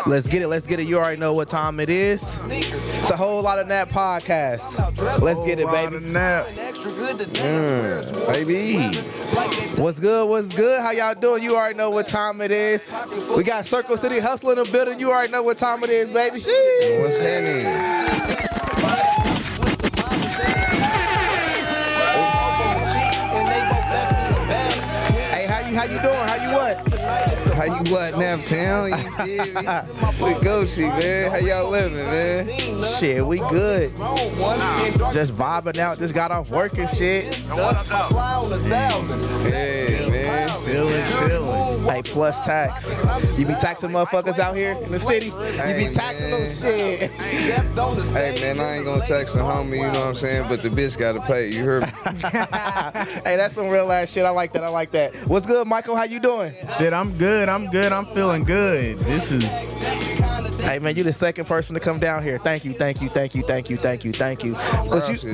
Let's get it. Let's get it. You already know what time it is. It's a whole lot of Nap podcast. Let's get it, baby. Baby. What's good? What's good? How y'all doing? You already know what time it is. We got Circle City Hustle in the building. You already know what time it is, baby. What's happening? How you doing? How you what? How you what, Naptown? You feel me? We Gucci, man. How y'all living, man? Shit, we good. Just vibing out. Just got off work and shit. Hey, man. Chilling. Hey, plus tax. You be taxing motherfuckers out here in the city? You be taxing those shit. Hey, man, I ain't gonna tax a homie, you know what I'm saying? But the bitch gotta pay, you heard me? Hey, that's some real ass shit. I like that. I like that. What's good, Michael? How you doing? Shit, I'm good. I'm feeling good. This is... Hey, man, you the second person to come down here. Thank you. Gracias,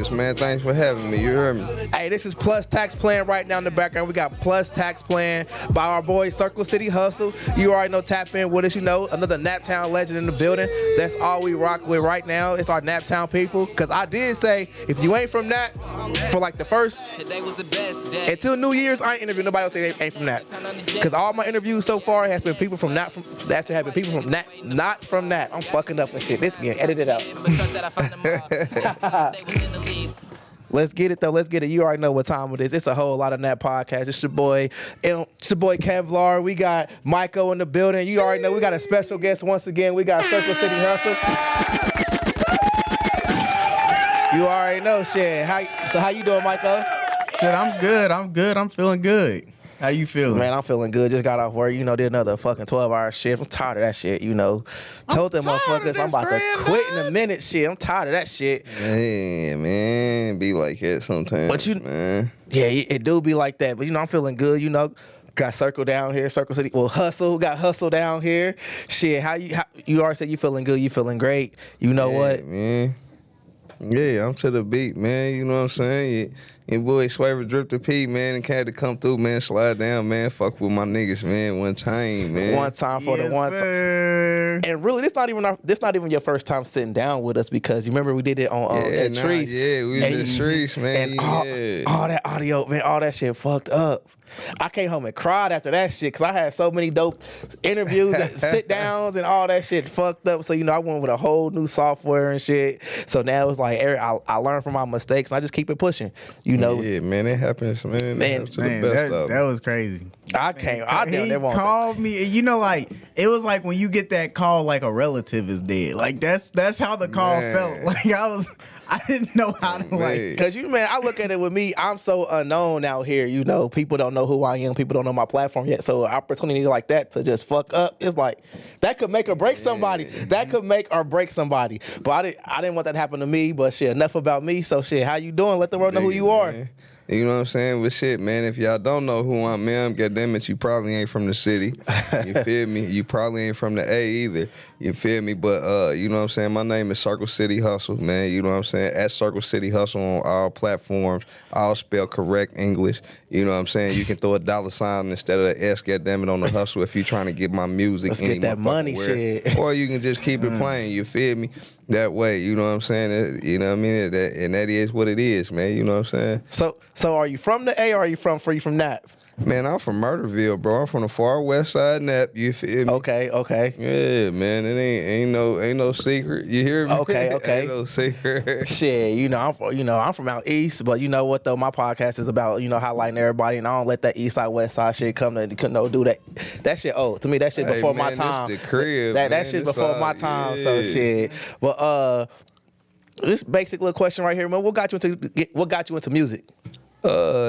man. Thanks for having me. You heard me? Hey, this is Plus Tax playing right now in the background. We got Plus Tax playing by our boy Circle City Hustle. You already know, tap in with us. You know, another NAPTOWN legend in the building. That's all we rock with right now. It's our NAPTOWN people. Because I did say, if you ain't from Nap, for like the first, until New Year's, I ain't interviewing nobody else that ain't from Nap. Because all my interviews so far has been people from Nap. Actually, have been people from Nap, not from Nap. I'm fucking up and shit. This again, edit it out. Let's get it though. Let's get it. You already know what time it is. It's a whole lot of Nap podcast. It's your boy Kevlar. We got Michael in the building. You already know we got a special guest once again. We got Circle City Hustle. You already know, shit. How you doing, Michael? Shit, I'm good. I'm feeling good. How you feeling? Man, I'm feeling good. Just got off work. You know, did another fucking 12-hour shift. I'm tired of that shit, you know. Told them motherfuckers I'm about to quit in a minute, shit. I'm tired of that shit. Hey, man. Be like that sometimes, but man. Yeah, it do be like that. But, you know, I'm feeling good, you know. Got Circle down here, Circle City. Well, Got Hustle down here. Shit, how you already said you feeling good. You feeling great. You know what? Man. Yeah, I'm to the beat, man. You know what I'm saying? Your boy Swaver Drifter P, man, and had to come through, man. Slide down, man. Fuck with my niggas, man. One time, man. One time for the one time. And really, this not even your first time sitting down with us, because you remember we did it on at Trees. Yeah, we was at Trees, man. And all that audio, man, all that shit fucked up. I came home and cried after that shit because I had so many dope interviews and sit downs and all that shit fucked up. So, you know, I went with a whole new software and shit. So now it's like I learned from my mistakes and I just keep it pushing. You know? Yeah, man, it happens, man. That was crazy. He called me. You know, like it was like when you get that call, like a relative is dead. Like that's how the call felt. Like I didn't know how to like. Cause I look at it with me. I'm so unknown out here. You know, people don't know who I am. People don't know my platform yet. So an opportunity like that to just fuck up, it's like that could make or break somebody. That could make or break somebody. But I didn't want that to happen to me. But shit, enough about me. So shit, how you doing? Let the world know who you are. You know what I'm saying? But shit, man, if y'all don't know who I am, goddammit, you probably ain't from the city. You feel me? You probably ain't from the A either. You feel me? But, you know what I'm saying? My name is Circle City Hustle, man. You know what I'm saying? At Circle City Hustle on all platforms, all spelled correct English. You know what I'm saying? You can throw a $sign instead of an S, goddammit, on the hustle if you're trying to get my music. Let's get that money shit. Or you can just keep it playing, you feel me? That way, you know what I'm saying? You know what I mean? And that is what it is, man. You know what I'm saying? So are you from the A or are you from Nap? Man, I'm from Murderville, bro. I'm from the far west side Nap. You feel me? Okay. Yeah, man. It ain't no secret. You hear me? Okay. Ain't no secret. Shit, I'm from out east, but you know what though? My podcast is about, highlighting everybody, and I don't let that east side, west side shit come to do that. That shit, to me, that shit before my time. This the crib, that shit before my time, so shit. But this basic little question right here, man. What got you into music?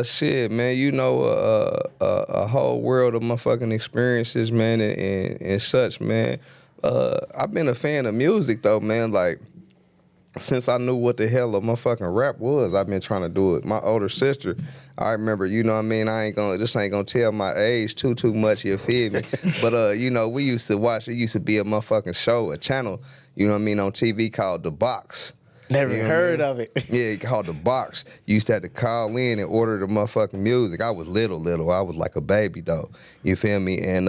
Shit, man, you know, a whole world of motherfucking experiences, man, and such, man. I've been a fan of music, though, man, like, since I knew what the hell a motherfucking rap was, I've been trying to do it. My older sister, I remember, you know what I mean, this ain't gonna tell my age too much, you feel me? But, you know, we used to watch, it used to be a motherfucking show, a channel, you know what I mean, on TV called The Box. Never heard of it. Yeah, it called the box. You used to have to call in and order the motherfucking music. I was little. I was like a baby though. You feel me? And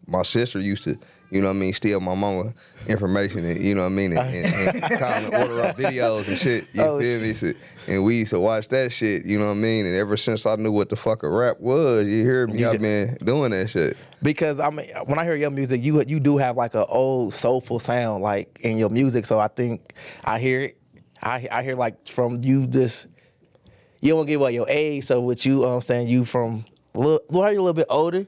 my sister used to, you know what I mean, steal my mama information and you know what I mean, and call and order up videos and shit. You feel me? So, and we used to watch that shit. You know what I mean? And ever since I knew what the fuck a rap was, you hear me? I've been doing that shit. Because I mean, when I hear your music, you do have like an old soulful sound like in your music. So I think I hear it. I hear like from you just, you don't give away your age. So with you, I'm saying you from, are you a little bit older?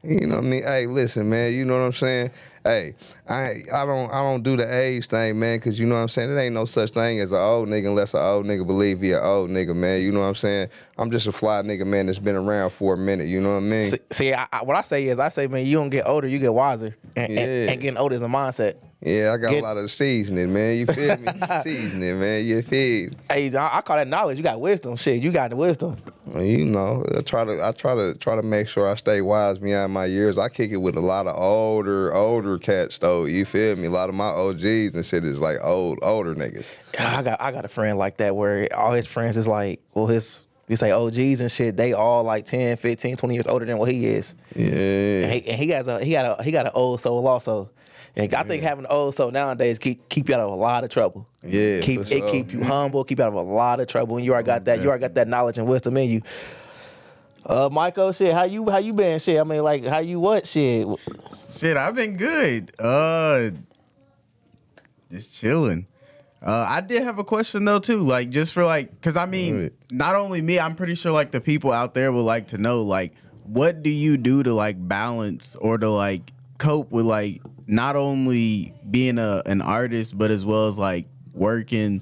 You know what I mean? Hey, listen, man. You know what I'm saying? Hey, I don't do the age thing, man, because you know what I'm saying? There ain't no such thing as an old nigga unless an old nigga believe he an old nigga, man. You know what I'm saying? I'm just a fly nigga, man, that's been around for a minute. You know what I mean? See, what I say, man, you don't get older, you get wiser. And getting older is a mindset. Yeah, I got a lot of seasoning, man. You feel me? Seasoning, man. You feel me? Hey, I call that knowledge. You got wisdom. Shit, you got the wisdom. Well, you know, I try to make sure I stay wise beyond my years. I kick it with a lot of older cats though. You feel me? A lot of my OGs and shit is like older niggas. I got a friend like that where all his friends is like, well, you say OGs and shit, they all like 10, 15, 20 years older than what he is. Yeah. And he got an old soul also. And I think having an old soul nowadays keep you out of a lot of trouble. Yeah, keep you humble, keep you out of a lot of trouble. And you already got that. You already got that knowledge and wisdom in you. Michael, shit, how you been? Shit, I mean, like, how you what? Shit. Shit, I've been good. Just chilling. I did have a question though too, like just for like, cause I mean, not only me, I'm pretty sure like the people out there would like to know, like, what do you do to like balance or to like cope with like not only being an artist, but as well as like working,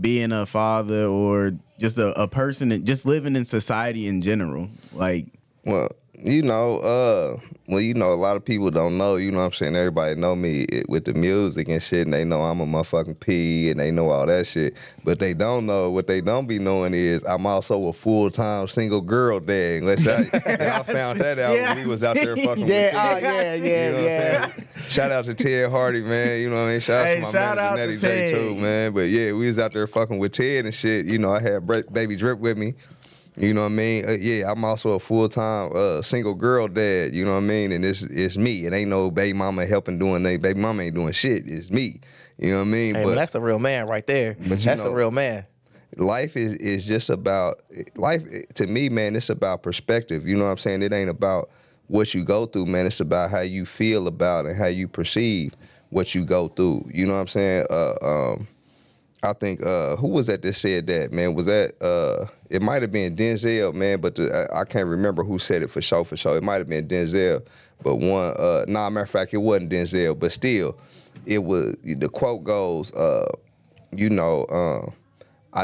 being a father, or just a person and just living in society in general, like. Well, you know, a lot of people don't know, you know what I'm saying? Everybody know me with the music and shit, and they know I'm a motherfucking P, and they know all that shit. But they don't know, what they don't be knowing is I'm also a full-time single girl dad. I found that out when he was out there fucking with Ted. You know what I'm saying? Shout out to Ted Hardy, man. You know what I mean? Shout out to my manager, Nettie J, too, man. But yeah, we was out there fucking with Ted and shit. You know, I had Baby Drip with me. You know what I mean? Yeah, I'm also a full-time single girl dad, you know what I mean? And it's me. It ain't no baby mama helping doing that. Baby mama ain't doing shit. It's me. You know what I mean? Hey, but that's a real man right there. That's a real man. Life is just about, life to me, man, it's about perspective. You know what I'm saying? It ain't about what you go through, man. It's about how you feel about it and how you perceive what you go through. You know what I'm saying? I think who was that said that, man? Was that it might have been Denzel, man, but I can't remember who said it for sure. It might have been Denzel, but matter of fact, it wasn't Denzel, but still, it was, the quote goes, I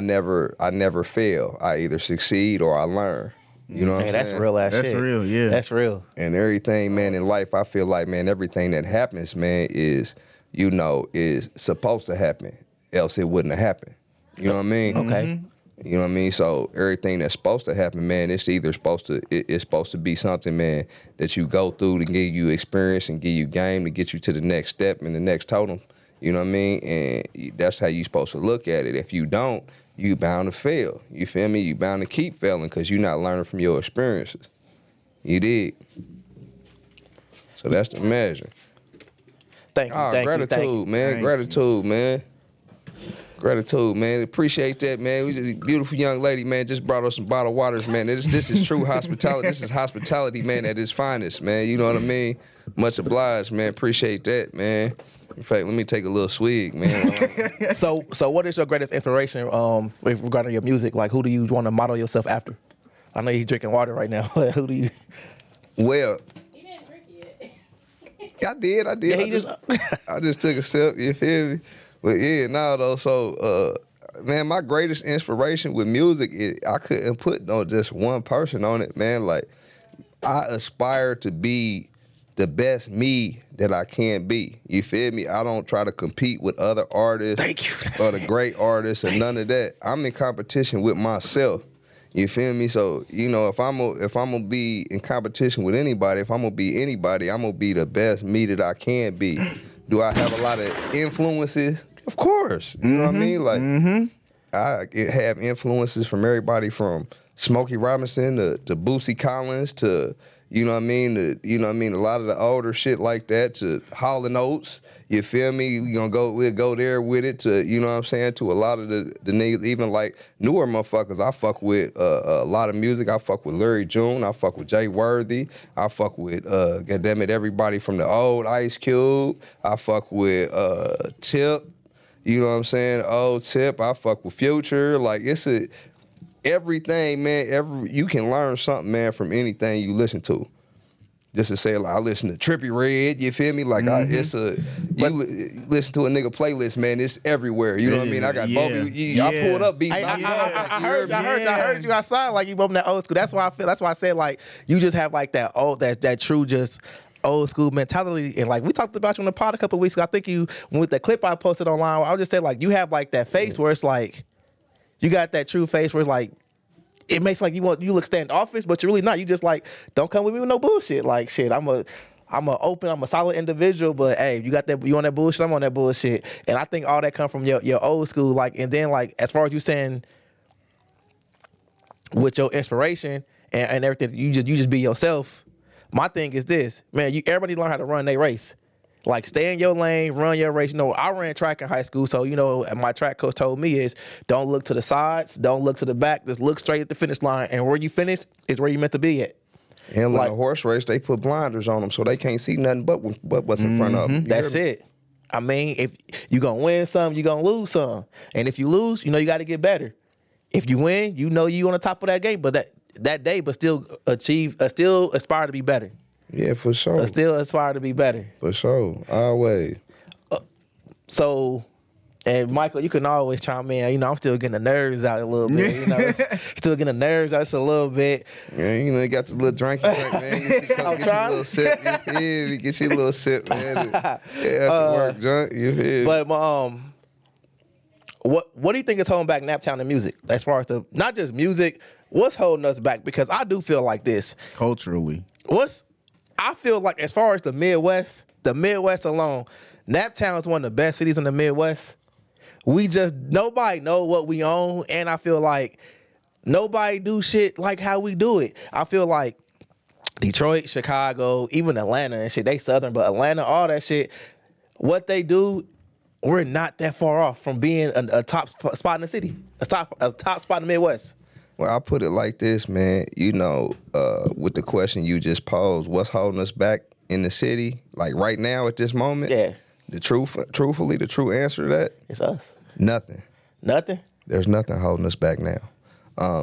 never fail. I either succeed or I learn. You know what I'm saying? That's real ass shit. That's real, yeah. That's real. And everything, man, in life, I feel like, man, everything that happens, man, is supposed to happen. Else it wouldn't have happened. You know what I mean? Okay. You know what I mean? So everything that's supposed to happen, man, it's supposed to be something, man, that you go through to give you experience and give you game to get you to the next step and the next totem. You know what I mean? And that's how you supposed to look at it. If you don't, you bound to fail. You feel me? You bound to keep failing because you're not learning from your experiences. You did. So that's the measure. Thank you. Gratitude, man. Gratitude, man. Gratitude, man. Appreciate that, man. We just a beautiful young lady, man. Just brought us some bottled waters, man. This is true hospitality. This is hospitality, man, at its finest, man. You know what I mean? Much obliged, man. Appreciate that, man. In fact, let me take a little swig, man. So what is your greatest inspiration regarding your music? Like, who do you want to model yourself after? I know you're drinking water right now. Who do you? Well, He didn't drink it. I did. Yeah, I just took a sip. You feel me? But yeah, now though, so man, my greatest inspiration with music is I couldn't put just one person on it, man. Like, I aspire to be the best me that I can be. You feel me? I don't try to compete with other artists. Thank you. Or the great artists or none of that. I'm in competition with myself. You feel me? So, you know, if I'm gonna be in competition with anybody, if I'm gonna be anybody, I'm gonna be the best me that I can be. Do I have a lot of influences? Of course. You know what I mean? Like, I have influences from everybody from Smokey Robinson to Boosie Collins to, you know what I mean, a lot of the older shit like that to Hall & Oates. You feel me? We'll go there with it to, you know what I'm saying, to a lot of the niggas, even like newer motherfuckers. I fuck with a lot of music. I fuck with Larry June. I fuck with Jay Worthy. I fuck with, goddammit, everybody from the old Ice Cube. I fuck with Tip. You know what I'm saying? Old Tip. I fuck with Future. Like, it's everything, man. You can learn something, man, from anything you listen to. Just to say, like, I listen to Trippie Redd, you feel me? Like, listen to a nigga playlist, man. It's everywhere. You know what I mean? I got Bobby. I pulled up beats. I heard you outside like you bumping that old school. That's why I said like you just have like that that true just old school mentality. And like we talked about you on the pod a couple of weeks ago. I think you with the clip I posted online. I would just say like you have like that face where it's like you got that true face where it's like. It makes like you look standoffish, but you're really not. You just like don't come with me with no bullshit. Like shit, I'm a solid individual, but hey, you on that bullshit, I'm on that bullshit. And I think all that come from your old school, like, and then like as far as you saying with your inspiration and everything, you just be yourself. My thing is this, man, everybody learn how to run their race. Like, stay in your lane, run your race. You know, I ran track in high school, so, you know, my track coach told me is don't look to the sides, don't look to the back, just look straight at the finish line, and where you finish is where you meant to be at. And like a horse race, they put blinders on them so they can't see nothing but what's in front of them. That's it. I mean, if you're going to win some, you're going to lose some. And if you lose, you know you got to get better. If you win, you know you on the top of that game, but that day, but still aspire to be better. Yeah, for sure. But still aspire to be better. For sure. Always. So, and Michael, you can always chime in. You know, I'm still getting the nerves out a little bit. You know, still getting the nerves out just a little bit. Yeah, you know, you got the little drinky drink, man. Get you a little sip. You feel me? Get you a little sip, man. Yeah, after work, drunk. You feel me? But what do you think is holding back NAPTOWN in music? As far as not just music, what's holding us back? Because I do feel like this. Culturally. I feel like as far as the Midwest alone, NAPTOWN is one of the best cities in the Midwest. Nobody know what we own, and I feel like nobody do shit like how we do it. I feel like Detroit, Chicago, even Atlanta and shit, they Southern, but Atlanta, all that shit, what they do, we're not that far off from being a top spot in the city, a top spot in the Midwest. Well, I'll put it like this, man. You know, with the question you just posed, what's holding us back in the city, like right now at this moment? Yeah. Truthfully, the true answer to that? It's us. Nothing. Nothing? There's nothing holding us back now.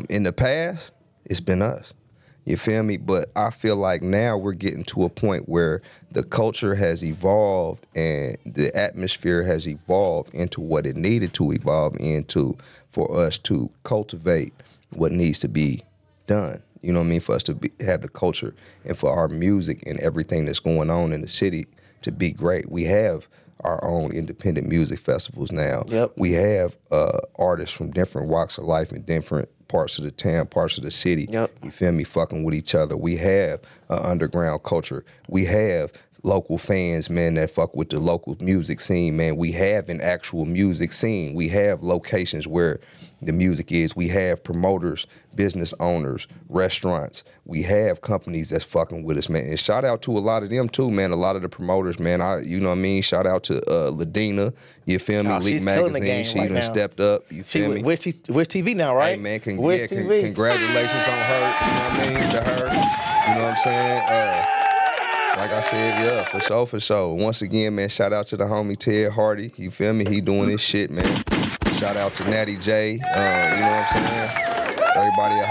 In the past, it's been us. You feel me? But I feel like now we're getting to a point where the culture has evolved and the atmosphere has evolved into what it needed to evolve into for us to cultivate what needs to be done. You know what I mean? For us to have the culture and for our music and everything that's going on in the city to be great. We have our own independent music festivals now. Yep. We have artists from different walks of life and different parts of the town, parts of the city. Yep. You feel me? Fucking with each other. We have an underground culture. We have local fans, man, that fuck with the local music scene, man. We have an actual music scene. We have locations where the music is. We have promoters, business owners, restaurants. We have companies that's fucking with us, man. And shout out to a lot of them too, man. A lot of the promoters, man. You know what I mean? Shout out to Ladina. You feel me? Leak Magazine. She done stepped up. You feel me? Wish TV now, right? Hey, man. Congratulations on her. You know what I mean? To her. You know what I'm saying? Like I said, yeah, for sure. Once again, man, shout out to the homie Ted Hardy. You feel me? He doing his shit, man. Shout out to Natty J. You know what I'm saying? Everybody at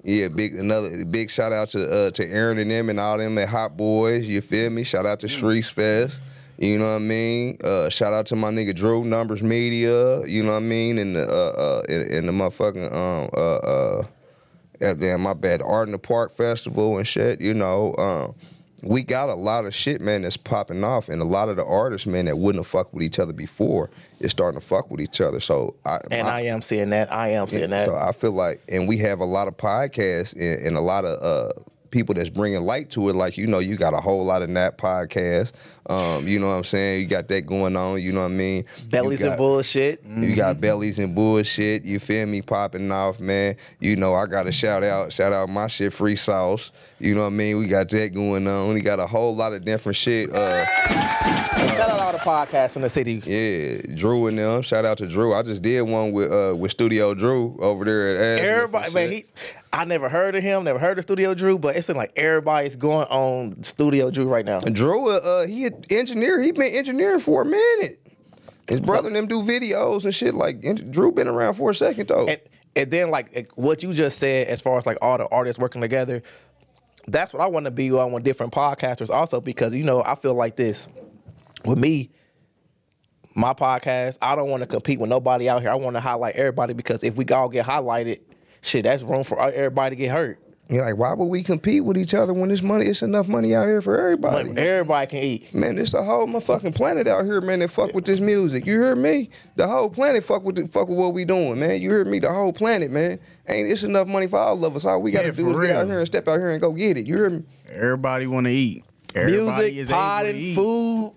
Hobito. Another big shout out to Aaron and them and all them at Hot Boys. You feel me? Shout out to Streets Fest. You know what I mean? Shout out to my nigga Drew, Numbers Media. You know what I mean? And the motherfucking damn, my bad, Art in the Park Festival and shit, you know. We got a lot of shit, man, that's popping off, and a lot of the artists, man, that wouldn't have fucked with each other before is starting to fuck with each other. So I am seeing that. So I feel like, and we have a lot of podcasts and a lot of people that's bringing light to it. Like, you know, you got a whole lot of Nap podcasts. You know what I'm saying? You got that going on. You know what I mean? Bellies and bullshit. You got bellies and bullshit. You feel me? Popping off, man. You know, I got to shout out my shit, Free Sauce. You know what I mean? We got that going on. We got a whole lot of different shit. Shout out all the podcasts in the city. Yeah, Drew and them. Shout out to Drew. I just did one with Studio Drew over there at Asheville. Everybody, man, I never heard of him, never heard of Studio Drew, but it seems like everybody's going on Studio Drew right now. Drew, he an engineer. He been engineering for a minute. His brother and them do videos and shit. Like, Drew been around for a second, though. And then, like, what you just said, as far as, like, all the artists working together, that's what I want to be on with different podcasters also, because, you know, I feel like this. With me, my podcast, I don't want to compete with nobody out here. I want to highlight everybody, because if we all get highlighted, shit, that's room for everybody to get hurt. You're like, why would we compete with each other when it's enough money out here for everybody? Like, everybody can eat. Man, it's a whole motherfucking planet out here, man, that fuck with this music. You hear me? The whole planet fuck with what we doing, man. You hear me? The whole planet, man. Ain't it's enough money for all of us. All we gotta do is get out here and step out here and go get it. You hear me? Everybody want to eat. Music, potting, food,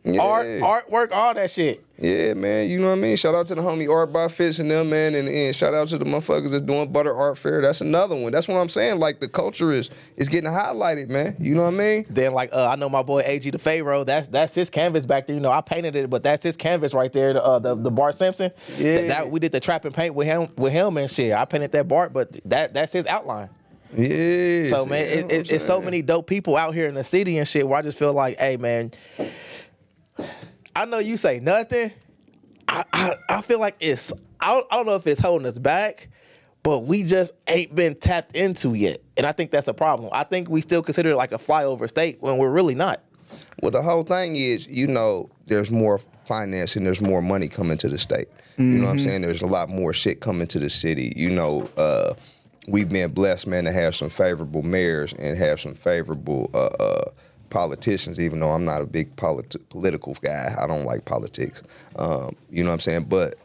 artwork, all that shit. Yeah, man, you know what I mean? Shout out to the homie Art by Fitz and them, man, and shout out to the motherfuckers that's doing Butter Art Fair. That's another one. That's what I'm saying. Like, the culture is getting highlighted, man. You know what I mean? Then, like, I know my boy AG the Pharaoh. That's his canvas back there. You know, I painted it, but that's his canvas right there. The Bart Simpson. Yeah. That we did the trap and paint with him and shit. I painted that Bart, but that's his outline. Yeah. So, man, it's so many dope people out here in the city and shit where I just feel like, hey, man, I know you say nothing. I feel like I don't know if it's holding us back, but we just ain't been tapped into yet. And I think that's a problem. I think we still consider it like a flyover state when we're really not. Well, the whole thing is, you know, there's more finance and there's more money coming to the state. You know what I'm saying? There's a lot more shit coming to the city. You know, we've been blessed, man, to have some favorable mayors and have some favorable politicians, even though I'm not a big political guy. I don't like politics. You know what I'm saying? But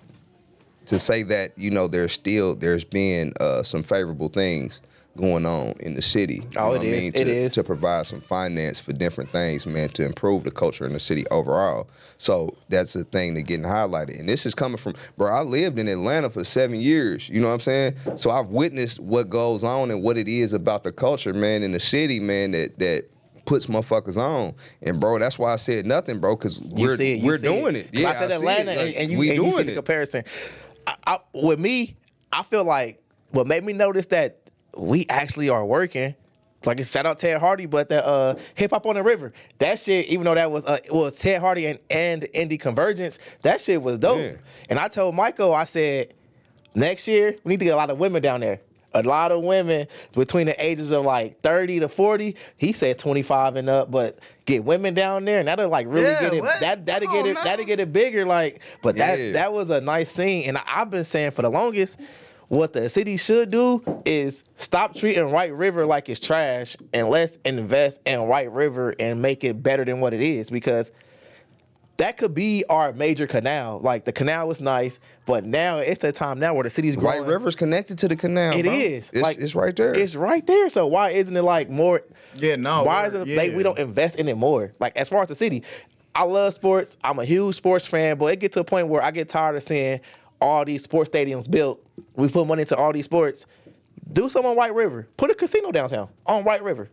to say that, you know, there's been some favorable things going on in the city. You know what I mean? To provide some finance for different things, man, to improve the culture in the city overall. So that's the thing that's getting highlighted. And this is coming from, bro, I lived in Atlanta for 7 years. You know what I'm saying? So I've witnessed what goes on and what it is about the culture, man, in the city, man, that puts motherfuckers on. And, bro, that's why I said nothing, bro, because we're doing it. Yeah, I said Atlanta, and you see the comparison. With me, I feel like what made me notice that we actually are working. Like, shout out Ted Hardy, but the Hip Hop on the River, that shit, even though that was Ted Hardy and Indie Convergence, that shit was dope. Yeah. And I told Michael, I said, next year we need to get a lot of women down there. A lot of women between the ages of like 30 to 40. He said 25 and up, but get women down there and that'll like really get it. That'll get it bigger. Like, but that was a nice scene. And I've been saying for the longest, what the city should do is stop treating White River like it's trash and let's invest in White River and make it better than what it is, because that could be our major canal. Like, the canal was nice, but now it's the time now where the city's growing. White River's connected to the canal. It is. It's right there. It's right there. So why isn't it like more? Yeah, no. Why isn't it like we don't invest in it more? Like, as far as the city, I love sports. I'm a huge sports fan, but it gets to a point where I get tired of seeing all these sports stadiums built. We put money into all these sports. Do something on White River. Put a casino downtown on White River.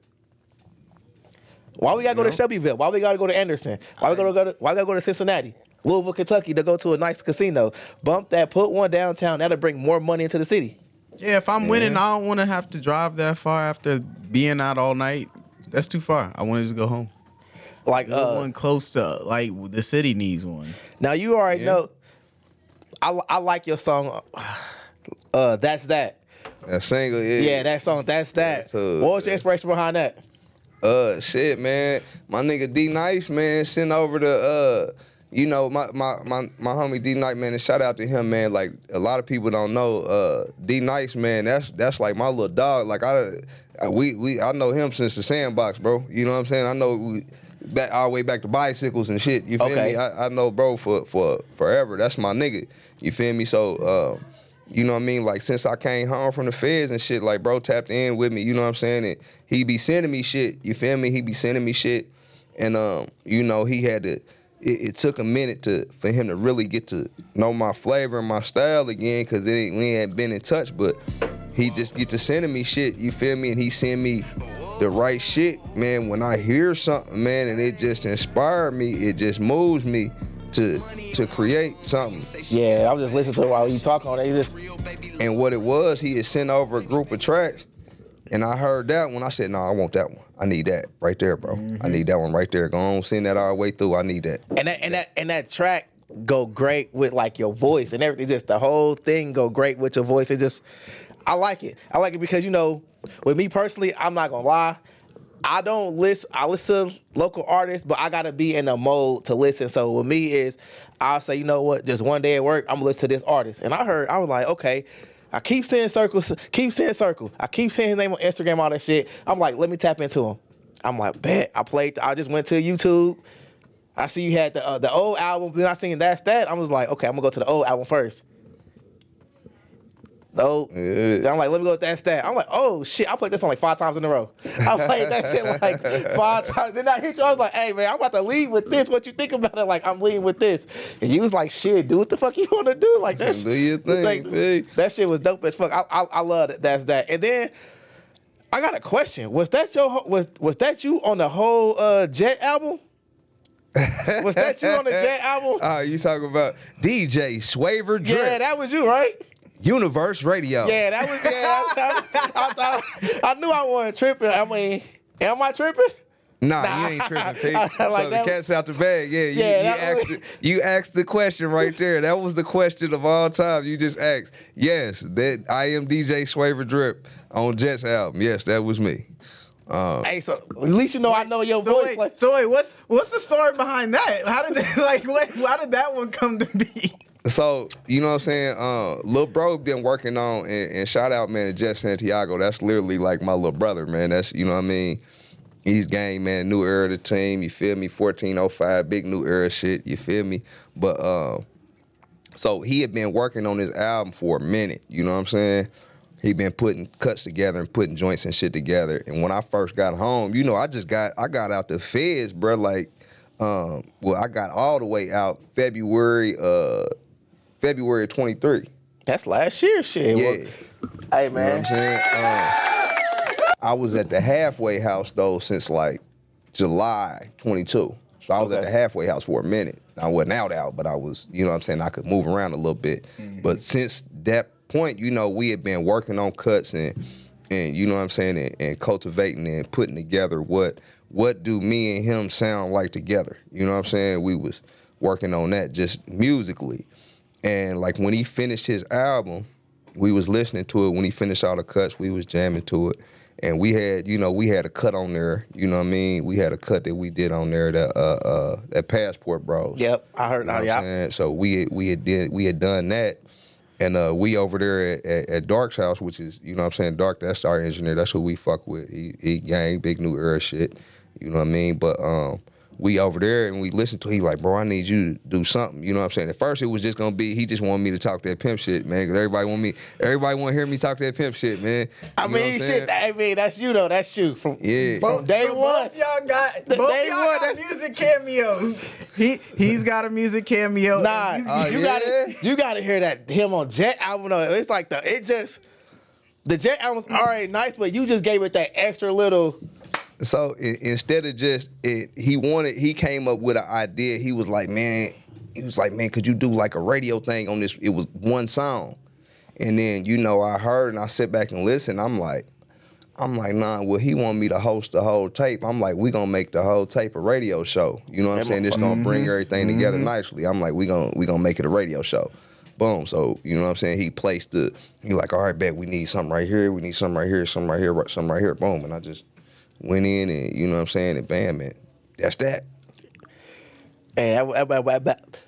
Why we gotta go to Shelbyville? Why we gotta go to Anderson? Why we gotta go to Cincinnati, Louisville, Kentucky to go to a nice casino? Bump that, put one downtown. That'll bring more money into the city. Yeah, if I'm winning, I don't want to have to drive that far after being out all night. That's too far. I want to just go home. Like one close to like the city needs one. Now you already know. I like your song. That's that. That single, yeah, that song. That's that. What was your inspiration behind that? Shit, man. My nigga D Nice, man, sent over the you know, my homie D Nice, man, and shout out to him, man. Like, a lot of people don't know D Nice, man, that's like my little dog. Like, I know him since the Sandbox, bro. You know what I'm saying? I know back all the way back to bicycles and shit. You feel me? I know bro for forever. That's my nigga. You feel me? So you know what I mean? Like, since I came home from the feds and shit, like, bro tapped in with me, you know what I'm saying? And he be sending me shit, you feel me? He be sending me shit. And, you know, he had to, it took a minute for him to really get to know my flavor and my style again, because we ain't been in touch, but he just get to sending me shit, you feel me? And he send me the right shit, man. When I hear something, man, and it just inspired me, it just moves me to create something. Yeah, I was just listening to it while you talking on it. And what it was, he had sent over a group of tracks, and I heard that one. I said, "No, I want that one. I need that right there, bro. I need that one right there. Go on, send that all the way through. I need that." And that track go great with like your voice and everything. Just the whole thing go great with your voice. It just, I like it. I like it because, you know, with me personally, I'm not gonna lie. I don't listen. I listen to local artists, but I gotta be in a mode to listen. So with me is, I'll say, you know what? Just one day at work, I'm gonna listen to this artist. And I was like, okay. I keep seeing Circle. I keep seeing his name on Instagram, all that shit. I'm like, let me tap into him. I'm like, bet. I just went to YouTube. I see you had the old album. Then I seen That's That. I was like, okay, I'm gonna go to the old album first. Then I'm like, let me go with That's That. I'm like, oh shit, I played this song like 5 times in a row. I played that shit like 5 times. Then I hit you. I was like, hey man, I'm about to lead with this. What you think about it? Like, I'm leading with this. And you was like, shit, do what the fuck you want to do? Like that. Do your thing, like, that shit was dope as fuck. I love it. That's That. And then I got a question. Was that you on the whole Jet album? Was that you on the Jet album? You talking about DJ Swaver Drip? Yeah, that was you, right? Universe Radio. Yeah, that was, I knew I wasn't tripping. I mean, am I tripping? Nah, you ain't tripping, Pete. Like so the cat's out the bag. Yeah, you asked the question right there. That was the question of all time. You just asked. Yes, that I am DJ Swaver Drip on Jet's album. Yes, that was me. Hey, so at least you know I know your voice. Wait, what's the story behind that? How did how did that one come to be? So, you know what I'm saying? Lil Bro been working on, and shout out, man, to Jeff Santiago. That's literally like my little brother, man. That's, you know what I mean? He's gang, man, new era of the team, you feel me? 1405, big new era shit, you feel me? But, so he had been working on his album for a minute, you know what I'm saying? He been putting cuts together and putting joints and shit together. And when I first got home, you know, I got out the feds, bro, like, I got all the way out February 23. That's last year shit. Yeah. Hey, man. You know what I'm saying? I was at the halfway house, though, since, like, July 22. So I was at the halfway house for a minute. I wasn't out, but I was, you know what I'm saying, I could move around a little bit. Mm-hmm. But since that point, you know, we had been working on cuts and you know what I'm saying, and cultivating and putting together what do me and him sound like together. You know what I'm saying? We was working on that just musically. And like when he finished his album, we was listening to it. When he finished all the cuts, we was jamming to it. And we had a cut on there, you know what I mean? We had a cut that we did on there, that Passport Bros. Yep, I heard that. Yeah. So we had done that. And we over there at Dark's house, which is, you know what I'm saying, Dark, that's our engineer. That's who we fuck with. He gang, big new era shit. You know what I mean? But we over there and we listened to it. He like, bro, I need you to do something. You know what I'm saying? At first it was just gonna be, he just wanted me to talk that pimp shit, man. Cause everybody want to hear me talk that pimp shit, man. I mean, shit. I mean, that's you though. That's you from day one. Both y'all got music cameos. He's got a music cameo. Nah, you gotta hear that him on Jet album. Though. It's like the Jet album's already nice, but you just gave it that extra little. So instead of just he came up with an idea. He was like, man, could you do like a radio thing on this? It was one song. And then, you know, I heard and I sit back and listen. I'm like, nah, well, he want me to host the whole tape. I'm like, we gonna make the whole tape a radio show. You know what I'm saying? It's gonna bring everything together nicely. I'm like, we gonna make it a radio show. Boom. So, you know what I'm saying? He like, all right, bet we need something right here. We need something right here, something right here, something right here. Boom. And I just went in and, you know what I'm saying, and bam, man, that's that. Hey,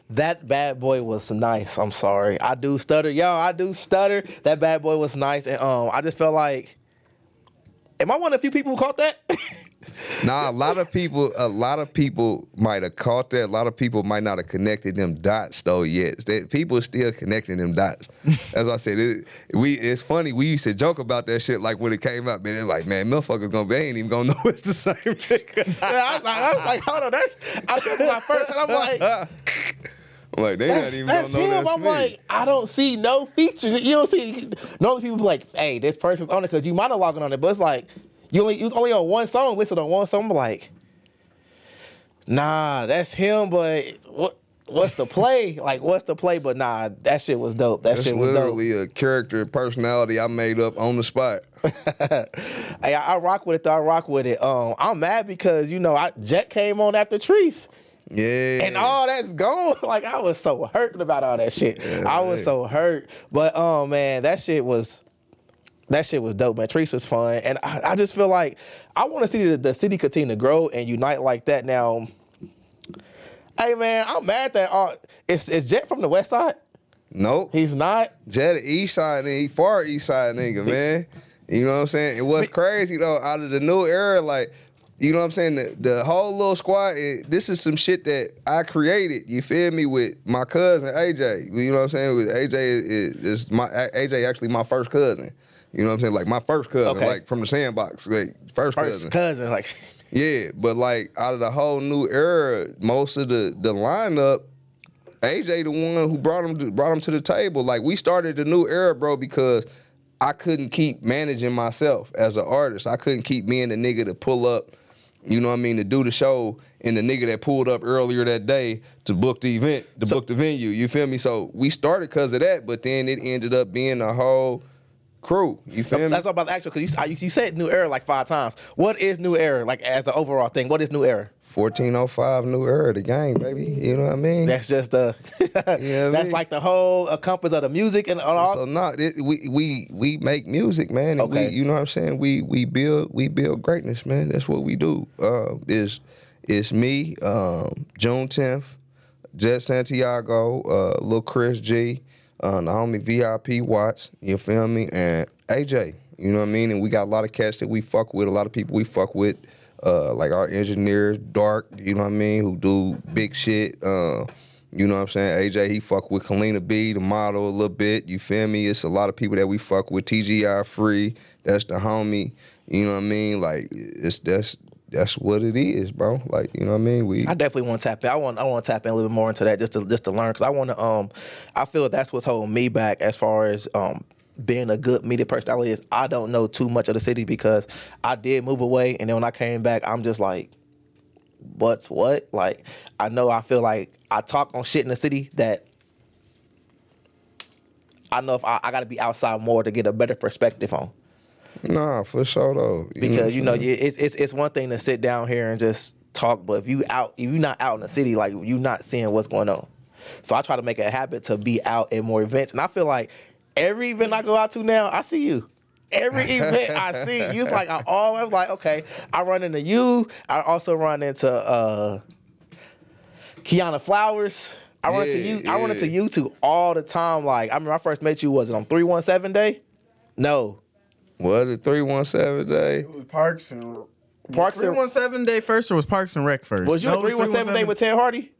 that bad boy was nice. I'm sorry. I do stutter. Yo, I do stutter. That bad boy was nice. And I just felt like Am I one of the few people who caught that? Nah, a lot of people might have caught that. A lot of people might not have connected them dots though yet. People are still connecting them dots. As I said, it's funny. We used to joke about that shit like when it came out, man. It's like, man, motherfuckers they ain't even gonna know it's the same nigga. I was like, hold on, I think my first, and I'm like, they not even that's gonna know him. that's I'm me. like, I don't see no features. You don't see. Normally people be like, hey, this person's on it because you monologuing on it, but it's like it was only on one song, listed on one song. I'm like, nah, that's him. But what's the play? Like, what's the play? But nah, that shit was dope. That shit was literally a character personality I made up on the spot. Hey, I rock with it though. I rock with it. I'm mad because Jet came on after Treese. Yeah. And all that's gone. Like, I was so hurt about all that shit. Yeah, I was so hurt. But man, that shit was dope, man. Treese was fun. And I just feel like I want to see the city continue to grow and unite like that. Now, hey man, I'm mad that is Jet from the West Side? Nope. He's not. Jet a East Side nigga, far East Side nigga, man. You know what I'm saying? It was crazy though, out of the new era, like, you know what I'm saying? The whole little squad, this is some shit that I created, you feel me, with my cousin AJ. You know what I'm saying? With AJ is AJ actually my first cousin. You know what I'm saying? Like my first cousin, Okay. like from the sandbox, like first cousin. Like. Yeah, but like out of the whole new era, most of the lineup, AJ the one who brought him to the table. Like we started the new era, bro, because I couldn't keep managing myself as an artist. I couldn't keep being the nigga to pull up, you know what I mean, to do the show, and the nigga that pulled up earlier that day to book the event, book the venue. You feel me? So we started because of that, but then it ended up being a whole crew. You feel me? That's all about the actual, because you said new era like 5 times. What is new era, like as an overall thing? What is new era? 1405 new era, the gang, baby. You know what I mean? That's just that's like the whole compass of the music and all. So we make music, man. And Okay. you know what I'm saying? We build greatness, man. That's what we do. It's me, June 10th, Jet Santiago, Lil Chris G, the homie VIP Watts, you feel me? And AJ, you know what I mean? And we got a lot of cats that we fuck with, a lot of people we fuck with. Like our engineers, Dark, you know what I mean, who do big shit. You know what I'm saying? AJ, he fuck with Kalina B, the model, a little bit. You feel me? It's a lot of people that we fuck with. TGI Free, that's the homie. You know what I mean? Like that's what it is, bro. Like, you know what I mean? I definitely want to tap in. I want to tap in a little bit more into that just to learn, because I want to. I feel that's what's holding me back as far as being a good media personality is. I don't know too much of the city because I did move away, and then when I came back, I'm just like, what's what? Like, I feel like I talk on shit in the city that I know if I got to be outside more to get a better perspective on. Nah, for sure though. Because it's one thing to sit down here and just talk, but if you not out in the city, like you not seeing what's going on. So I try to make it a habit to be out at more events, and I feel like every event I go out to now, I see you. Every event I see you, it's like I'm always like, okay, I run into you. I also run into Kiana Flowers. I run into you two all the time. Like, I remember I first met you, was it on 317 day? No. Was it 317 day? It was Parks and 317 day first, or was Parks and Rec first? Was you at 317 day with Ted Hardy?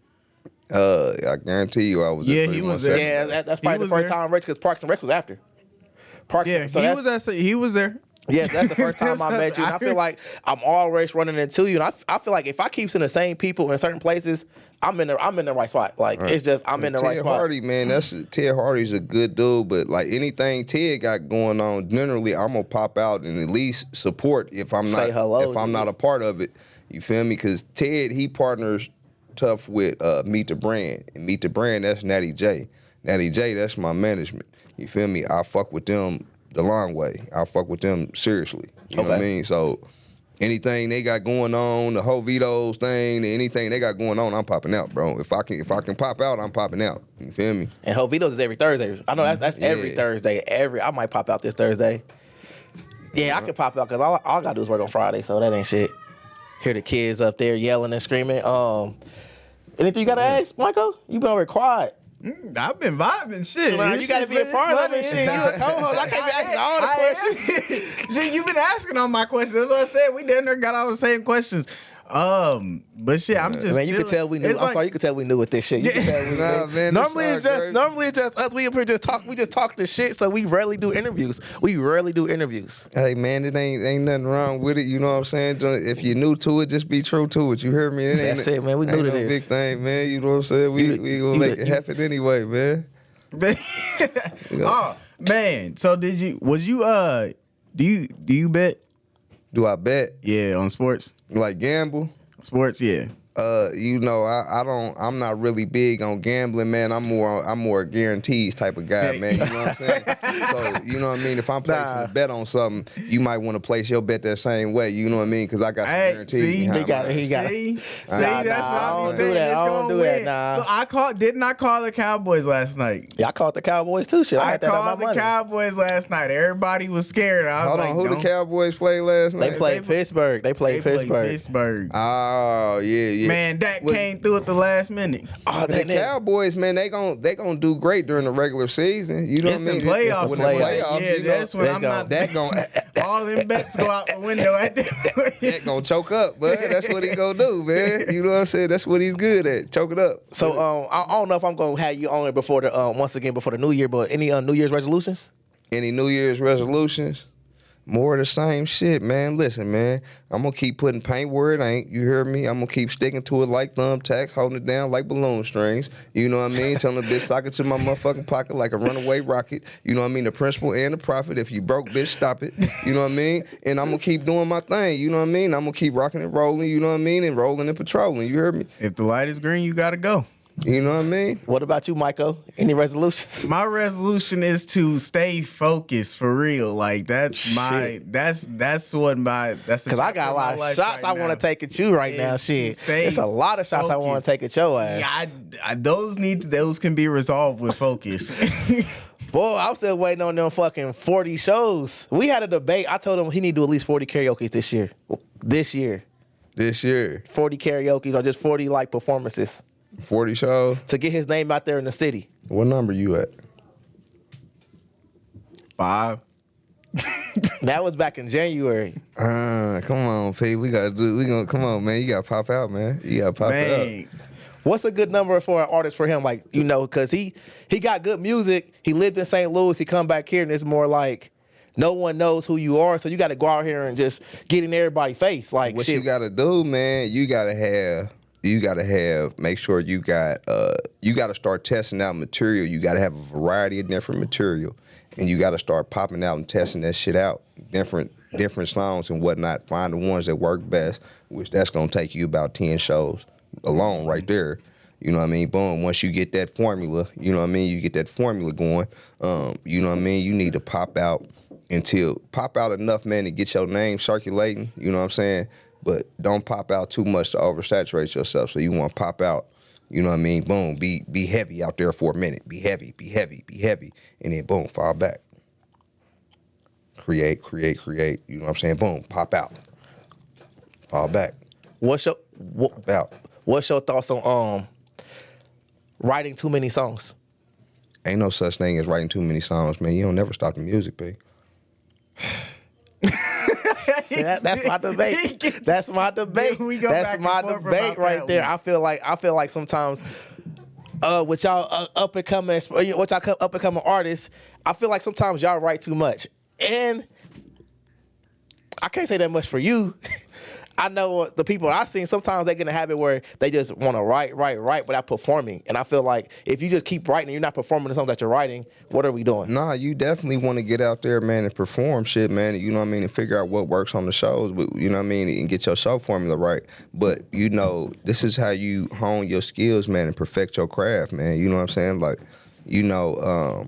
I guarantee you I was at 317. he was there. Yeah, that's probably the first time Rich, because Parks and Rec was after. He was there. Yes, that's the first time I met you. And I feel like I'm always running into you. And I feel like if I keep seeing the same people in certain places, I'm in the right spot. Like, right. It's just, I'm in the right spot. Ted Hardy, man, Ted Hardy's a good dude, but like anything Ted got going on, generally I'm gonna pop out and at least support if I'm not a part of it. You feel me? Because Ted, he partners tough with Meet the Brand. And Meet the Brand, that's Natty J. Natty J, that's my management. You feel me? I fuck with them the long way. I fuck with them seriously. You know what I mean? So anything they got going on, the whole Vito's thing, anything they got going on, I'm popping out, bro. If I can pop out, I'm popping out. You feel me? And Jovito's is every Thursday. I know that's every Thursday. I might pop out this Thursday. Yeah, I can pop out because all I gotta do is work on Friday, so that ain't shit. Hear the kids up there yelling and screaming. Anything you gotta ask, Michael? You been over quiet. I've been vibing shit. Man, This you gotta shit be a been part of funny. it. Shit, you a co-host. I can't be asking all the questions. See, you've been asking all my questions. That's what I said. We damn near got all the same questions. But shit, I'm just. Man, you can chilling. tell we knew. It's I'm sorry, you can tell we knew with this shit. You can tell we Nah, knew. man, Normally this it's all just great. normally it's just us. We up here just talk. We just talk the shit. So we rarely do interviews. We rarely do interviews. Hey man, it ain't nothing wrong with it. You know what I'm saying? If you're new to it, just be true to it. You hear me? It ain't, That's it, man. We ain't new to no this. big thing, man. You know what I'm saying? We gonna make it happen anyway, man. Oh man, so do you bet? Do I bet? Yeah, on sports. Like gamble? Sports, yeah. You know, I'm not really big on gambling, man. I'm more guarantees type of guy, man. You know what I'm saying? So, you know what I mean? If I'm placing a bet on something, you might want to place your bet that same way. You know what I mean? Because I got some guarantees see, behind he got mine. it. He got it. See, Nah, that's nah, what I I don't be do saying. that. It's I don't gonna do that, win. nah. Look, didn't I call the Cowboys last night? Yeah, I called the Cowboys too. Shit, I I had that on my called the money. Cowboys last night. Everybody was scared. I was Hold like, on, who the don't- Cowboys played last They night? played Pittsburgh. They played Pittsburgh. Pittsburgh. Oh, yeah. Man, that Well, came through at the last minute. Oh, the Cowboys, man, they gon' do great during the regular season. You know It's what I mean? the playoffs. When the playoffs, Yeah, you that's know, when they I'm go- not. that gon' all them bets go out the window at that. that gon' choke up, bud. That's what he gonna do, man. You know what I'm saying? That's what he's good at. Choke it up. So I don't know if I'm gonna have you on it before the once again before the new year, but any New Year's resolutions? Any New Year's resolutions? More of the same shit, man. Listen, man, I'm gonna keep putting paint where it ain't. You hear me? I'm gonna keep sticking to it like thumbtacks, holding it down like balloon strings. You know what I mean? Telling the bitch, sock it to my motherfucking pocket like a runaway rocket. You know what I mean? The principal and the profit. If you broke, bitch, stop it. You know what I mean? And I'm gonna keep doing my thing. You know what I mean? I'm gonna keep rocking and rolling. You know what I mean? And rolling and patrolling. You heard me? If the light is green, you gotta go. You know what I mean? What about you, Michael? Any resolutions? My resolution is to stay focused for real. Like that's my Shit. that's what my that's Because I got a lot of shots I want to take at you right now. Is Shit, to stay it's a lot of shots I want focused. to take at your ass. Yeah, those can be resolved with focus. Boy, I'm still waiting on them fucking 40 shows. We had a debate. I told him he need to do at least 40 karaoke's this year. This year, This year, 40 karaoke's or just 40 like performances 40 shows. to get his name out there in the city. What number you at? 5. That was back in January. Come on, P. We gonna come on, man. You gotta pop out, man. You gotta pop it up. Man, What's a good number for an artist for him? Like, you know, because he got good music. He lived in St. Louis. He come back here, and it's more like no one knows who you are. So you got to go out here and just get in everybody's face. Like, What shit. you gotta do, man, you gotta make sure you gotta start testing out material. You gotta have a variety of different material. And you gotta start popping out and testing that shit out. Different songs and whatnot. Find the ones that work best, which that's gonna take you about 10 shows alone right there. You know what I mean? Boom. Once you get that formula, you know what I mean? You get that formula going, you know what I mean? You need to pop out enough, man, to get your name circulating, you know what I'm saying? But don't pop out too much to oversaturate yourself. So you want to pop out, you know what I mean? Boom, be heavy out there for a minute. Be heavy, and then boom, fall back. Create, you know what I'm saying? Boom, pop out. Fall back, What's your pop out. What's your thoughts on writing too many songs? Ain't no such thing as writing too many songs, man. You don't never stop the music, babe. That's my debate. That's my debate. We go back That's and my forth debate about right that there. one. I feel like sometimes with y'all up and coming artists, I feel like sometimes y'all write too much. And I can't say that much for you. I know the people I've seen, sometimes they get in a habit where they just want to write without performing. And I feel like if you just keep writing and you're not performing the songs that you're writing, what are we doing? Nah, you definitely want to get out there, man, and perform shit, man. You know what I mean? And figure out what works on the shows, but you know what I mean? And get your show formula right. But, you know, this is how you hone your skills, man, and perfect your craft, man. You know what I'm saying? Like, you know,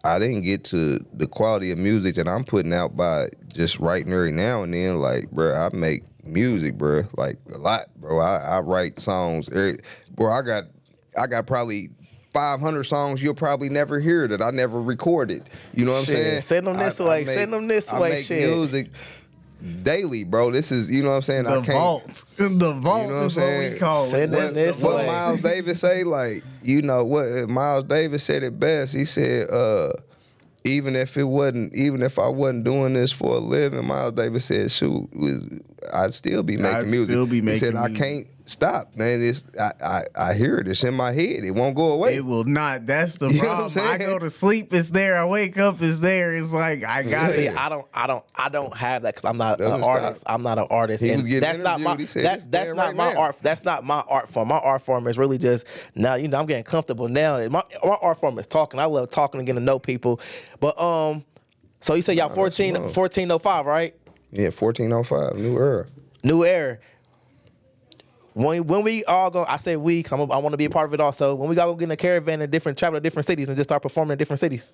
I didn't get to the quality of music that I'm putting out by just writing every now and then. Like, bro, I make music, bro, like a lot, bro. I write songs. Bro, I got probably 500 songs you'll probably never hear that I never recorded. You know what I'm saying? Send them this way. Send them this way. I make Shit. music. daily, bro. This is, you know what I'm saying? The vault. The vault You know what I'm is what saying? we call it. Send That's it this the What way. vault. Miles Davis say, like, you know what Miles Davis said it best. He said, even if I wasn't doing this for a living, Miles Davis said, shoot, I'd still be making I'd music. still be He said, making I music. can't stop, man. I hear it. It's in my head. It won't go away. It will not. That's the You know what I'm problem. I saying? go to sleep, it's there. I wake up, it's there. It's like I got See, it. I don't have that because I'm not an Doesn't stop. artist. I'm not an artist. He and was getting that's not my interviewed. He said, that's "It's that's there not right my now." art. That's not my art form. My art form is really just now. You know, I'm getting comfortable now. My art form is talking. I love talking and getting to know people. But so you say y'all Nah, that's 1405, right? Yeah, 1405, New Era. New era. When we all go, I say we, because I want to be a part of it also. When we all go get in a caravan and travel to different cities and just start performing in different cities.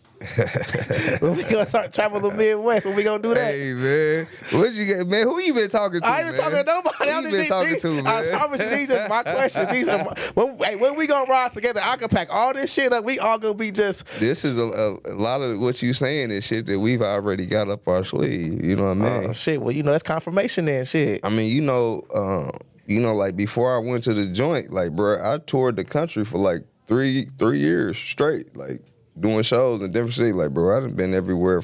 When we gonna start traveling the Midwest, when we gonna do that? Hey, man. What you get, man? Who you been talking to, I ain't been talking to nobody. Who you been talking to, man? I promise you, these are my questions. These are when we gonna ride together, I can pack all this shit up. We all gonna be just. This is a lot of what you saying is shit that we've already got up our sleeve. You know what I mean? Shit. Well, you know that's confirmation then. Shit. I mean, like before I went to the joint, like, bro, I toured the country for like three years straight, like doing shows in different cities. Like, bro, I done been everywhere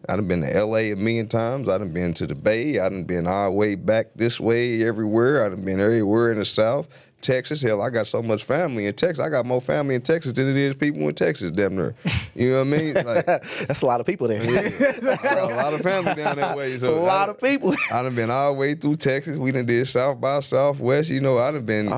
I done been to LA a million times. I done been to the Bay. I done been all the way back this way everywhere. I done been everywhere in the South. Texas, hell, I got so much family in Texas. I got more family in Texas than it is people in Texas, damn near. You know what I mean? Like, That's a lot of people there. I got a lot of family down that way. It's a lot of people. I done been all the way through Texas. We done did South by Southwest. You know, I done been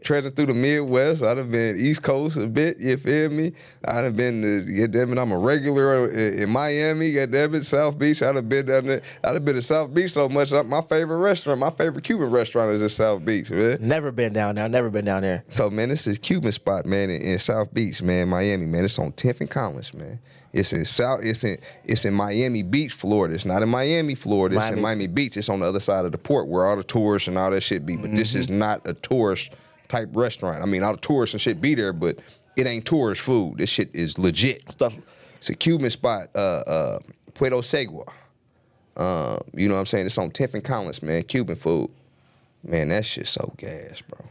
treading through the Midwest. I done been East Coast a bit, you feel me? I done been to, goddamn it, I'm a regular in Miami, goddamn it, South Beach. I done been down there. I done been to South Beach so much. My favorite Cuban restaurant is in South Beach, man. Never been down there. Never been down there. So, man, this is Cuban spot, man, in South Beach, man, Miami, man. It's on 10th and Collins, man. It's in Miami Beach, Florida. It's not in Miami, Florida. It's in Miami Beach. It's on the other side of the port where all the tourists and all that shit be. But this is not a tourist type restaurant. I mean, all the tourists and shit be there, but it ain't tourist food. This shit is legit stuff. It's a Cuban spot, Puerto Segura. You know what I'm saying? It's on 10th and Collins, man. Cuban food. Man, that shit's so gas, bro.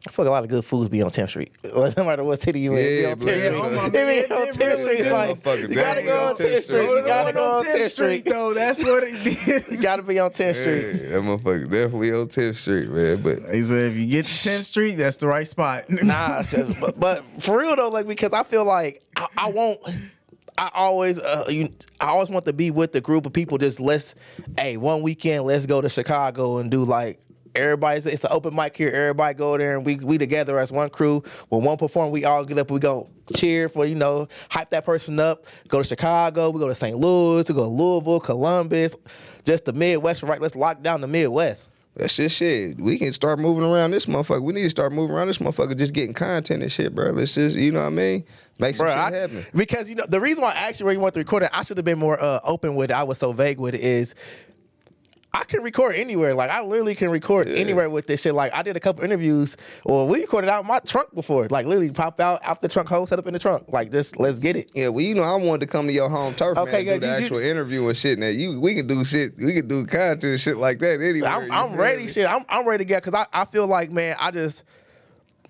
I feel like a lot of good foods be on 10th Street. No matter what city you in, be on 10th Street. It on 10th Street. Like, you gotta go on 10th Street. You gotta go on 10th Street, though. That's what it is. You gotta be on 10th Street. Yeah, that motherfucker definitely on 10th Street, man. But He said if you get to 10th Street, that's the right spot. Nah, but for real though, like because I feel like I always want to be with the group of people. Just one weekend, let's go to Chicago and do like. It's an open mic here. Everybody go there and we together as one crew. When one perform, we all get up. We go cheer for hype that person up. Go to Chicago. We go to St. Louis. We go to Louisville, Columbus, just the Midwest. Right, let's lock down the Midwest. that's just shit. We can start moving around this motherfucker. We need to start moving around this motherfucker. Just getting content and shit, bro. Let's just, you know what I mean? Make some shit happen. Because the reason why I actually really want to record it, I should have been more open with it. I was so vague with it. Is I can record anywhere. Like, I literally can record anywhere with this shit. Like, I did a couple interviews, or we recorded out my trunk before. Like, literally pop out the trunk hole, set up in the trunk. Like, just let's get it. Yeah, well, I wanted to come to your home turf, man, do the actual interview and shit. Now, we can do shit. We can do content and shit like that anywhere. I'm ready, shit. I'm ready to get, because I feel like, man,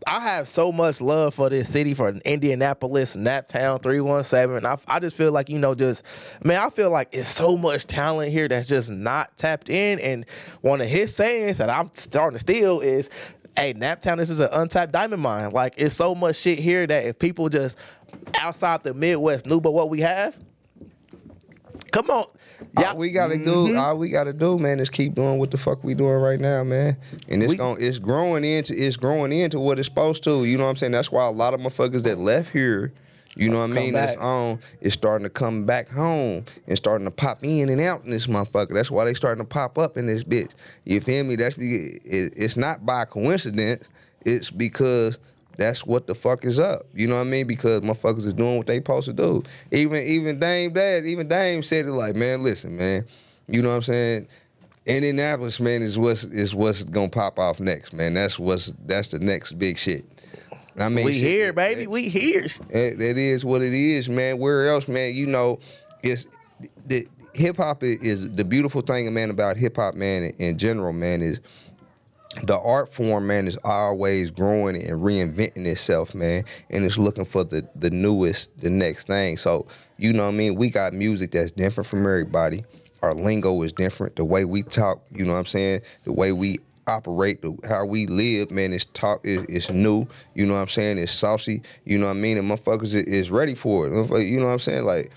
I have so much love for this city, for Indianapolis, NAPTOWN, 317. I just feel like, I feel like it's so much talent here that's just not tapped in. And one of his sayings that I'm starting to steal is, hey, NAPTOWN, this is an untapped diamond mine. Like, it's so much shit here that if people just outside the Midwest knew but what we have, come on. All we gotta do, man, is keep doing what the fuck we doing right now, man. And it's growing into what it's supposed to. You know what I'm saying? That's why a lot of motherfuckers that left here, you know what I mean, is starting to come back home and starting to pop in and out in this motherfucker. That's why they starting to pop up in this bitch. You feel me? It's not by coincidence. It's because that's what the fuck is up. You know what I mean? Because motherfuckers is doing what they supposed to do. Even Dame said it like, man, listen, man. You know what I'm saying? Indianapolis, man, is what's gonna pop off next, man. That's the next big shit. I mean, we here, baby. We here. That is what it is, man. Where else, man? It's hip hop is the beautiful thing, man, about hip hop, man, in general, man, is the art form, man, is always growing and reinventing itself, man, and it's looking for the newest, the next thing. So, you know what I mean? We got music that's different from everybody. Our lingo is different. The way we talk, you know what I'm saying? The way we operate, how we live, man, is new. You know what I'm saying? It's saucy. You know what I mean? And motherfuckers is ready for it. You know what I'm saying? Like,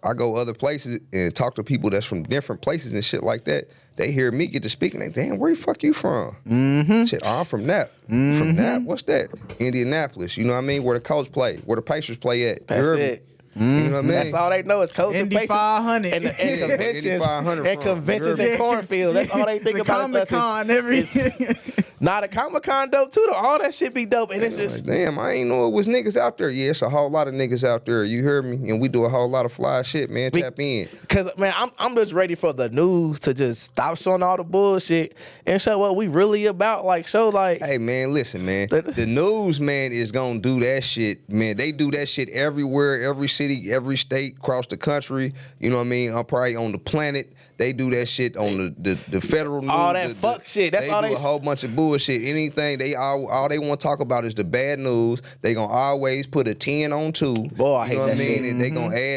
I go other places and talk to people that's from different places and shit like that. They hear me get to speaking. They, damn, where the fuck you from? Mm-hmm. Shit, I'm from Nap. Mm-hmm. From Nap? What's that? Indianapolis. You know what I mean? Where the Colts play. Where the Pacers play at. That's it. You know what I mean? That's all they know is Colts and Indy Pacers 500. and conventions, Indy 500 and from. conventions and cornfields. That's all they think the about. Comic-Con, everything. Nah, the Comic-Con dope too. Though. All that shit be dope, and it's just like, damn, I ain't know it was niggas out there. Yeah, it's a whole lot of niggas out there. You heard me? And we do a whole lot of fly shit, man. Tap in. Cause man, I'm just ready for the news to just stop showing all the bullshit and show what we really about. Like show like, hey man, listen, man. The news, man, is gonna do that shit, man. They do that shit everywhere, every city, every state, across the country. You know what I mean? I'm probably on the planet. They do that shit on the federal news. All that fuck shit. That's all do a whole bunch of bullshit. Anything all they want to talk about is the bad news. They gonna always put a 10 on 2. Boy, I hate you know that what I mean? shit. And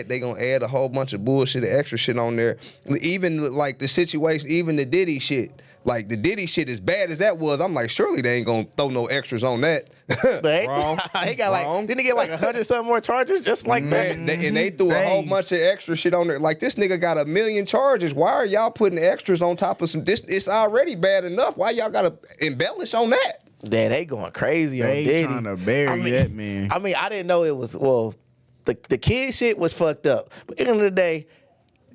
they gonna add a whole bunch of bullshit, extra shit on there. Even like the situation, even the Diddy shit. Like the Diddy shit, as bad as that was, I'm like, surely they ain't gonna throw no extras on that. Wrong. He got Wrong. like, didn't he get like 100 something more charges just like that? And they threw a whole bunch of extra shit on there. Like this nigga got 1 million charges. Why are y'all putting extras on top of some? This it's already bad enough. Why y'all gotta embellish on that? Yeah, they going crazy on They Diddy. trying to bury that man. I mean, I didn't know it was the kid shit was fucked up. But at the end of the day,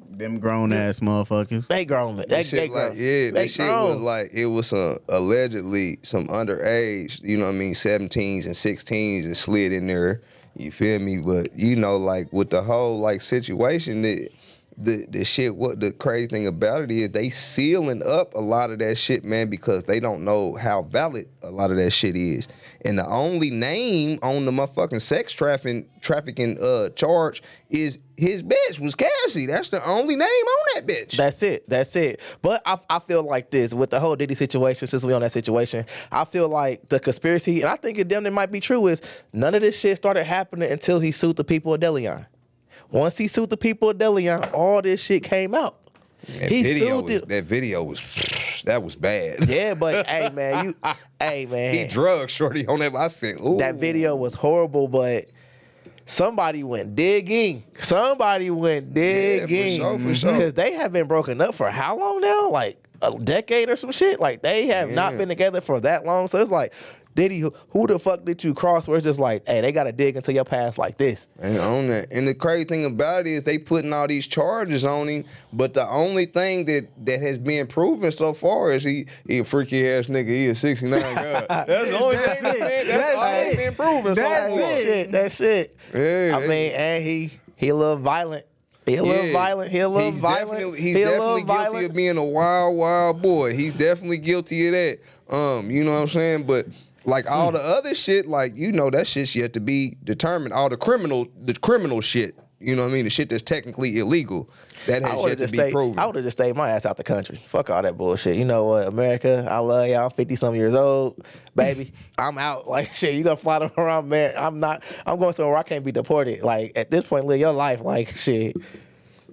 Them grown ass motherfuckers. they grown. They Shit grown. like yeah, They that shit grown. was like it was allegedly some underage, you know what I mean, 17s and 16s and slid in there. You feel me? But you know, like with the whole like situation, the shit. What the crazy thing about it is, they sealing up a lot of that shit, man, because they don't know how valid a lot of that shit is. And the only name on the motherfucking sex trafficking charge is his bitch was Cassie. That's the only name on that bitch. That's it. But I feel like this with the whole Diddy situation, since we on that situation, I feel like the conspiracy, and I think it damn it might be true, is none of this shit started happening until he sued the people of Deleon. Once he sued the people of Deleon, all this shit came out. That video was bad. Yeah, but hey man, He drugged shorty on that. I said, ooh. That video was horrible, but somebody went digging. Yeah, for sure. Because they have been broken up for how long now? Like a decade or some shit. Like they have not been together for that long. So it's like, Diddy, who the fuck did you cross? Where it's just like, hey, they gotta dig into your past like this. And on that. And the crazy thing about it is they putting all these charges on him, but the only thing that has been proven so far is he a freaky ass nigga. He a 69 guy. That's the only thing that's all that's been proven so far. That's it. Yeah, I mean, and he a little violent. He a little violent. He's definitely guilty of being a wild boy. He's definitely guilty of that. You know what I'm saying? But like all the other shit, like, you know, that shit's yet to be determined. All the criminal shit, you know what I mean? The shit that's technically illegal, that has yet to be proven. I would have just stayed my ass out the country. Fuck all that bullshit. You know what, America, I love y'all. I'm 50-some years old, baby. I'm out. Like, shit, you gonna fly around, man. I'm going somewhere I can't be deported. Like, at this point, live your life. Like, shit.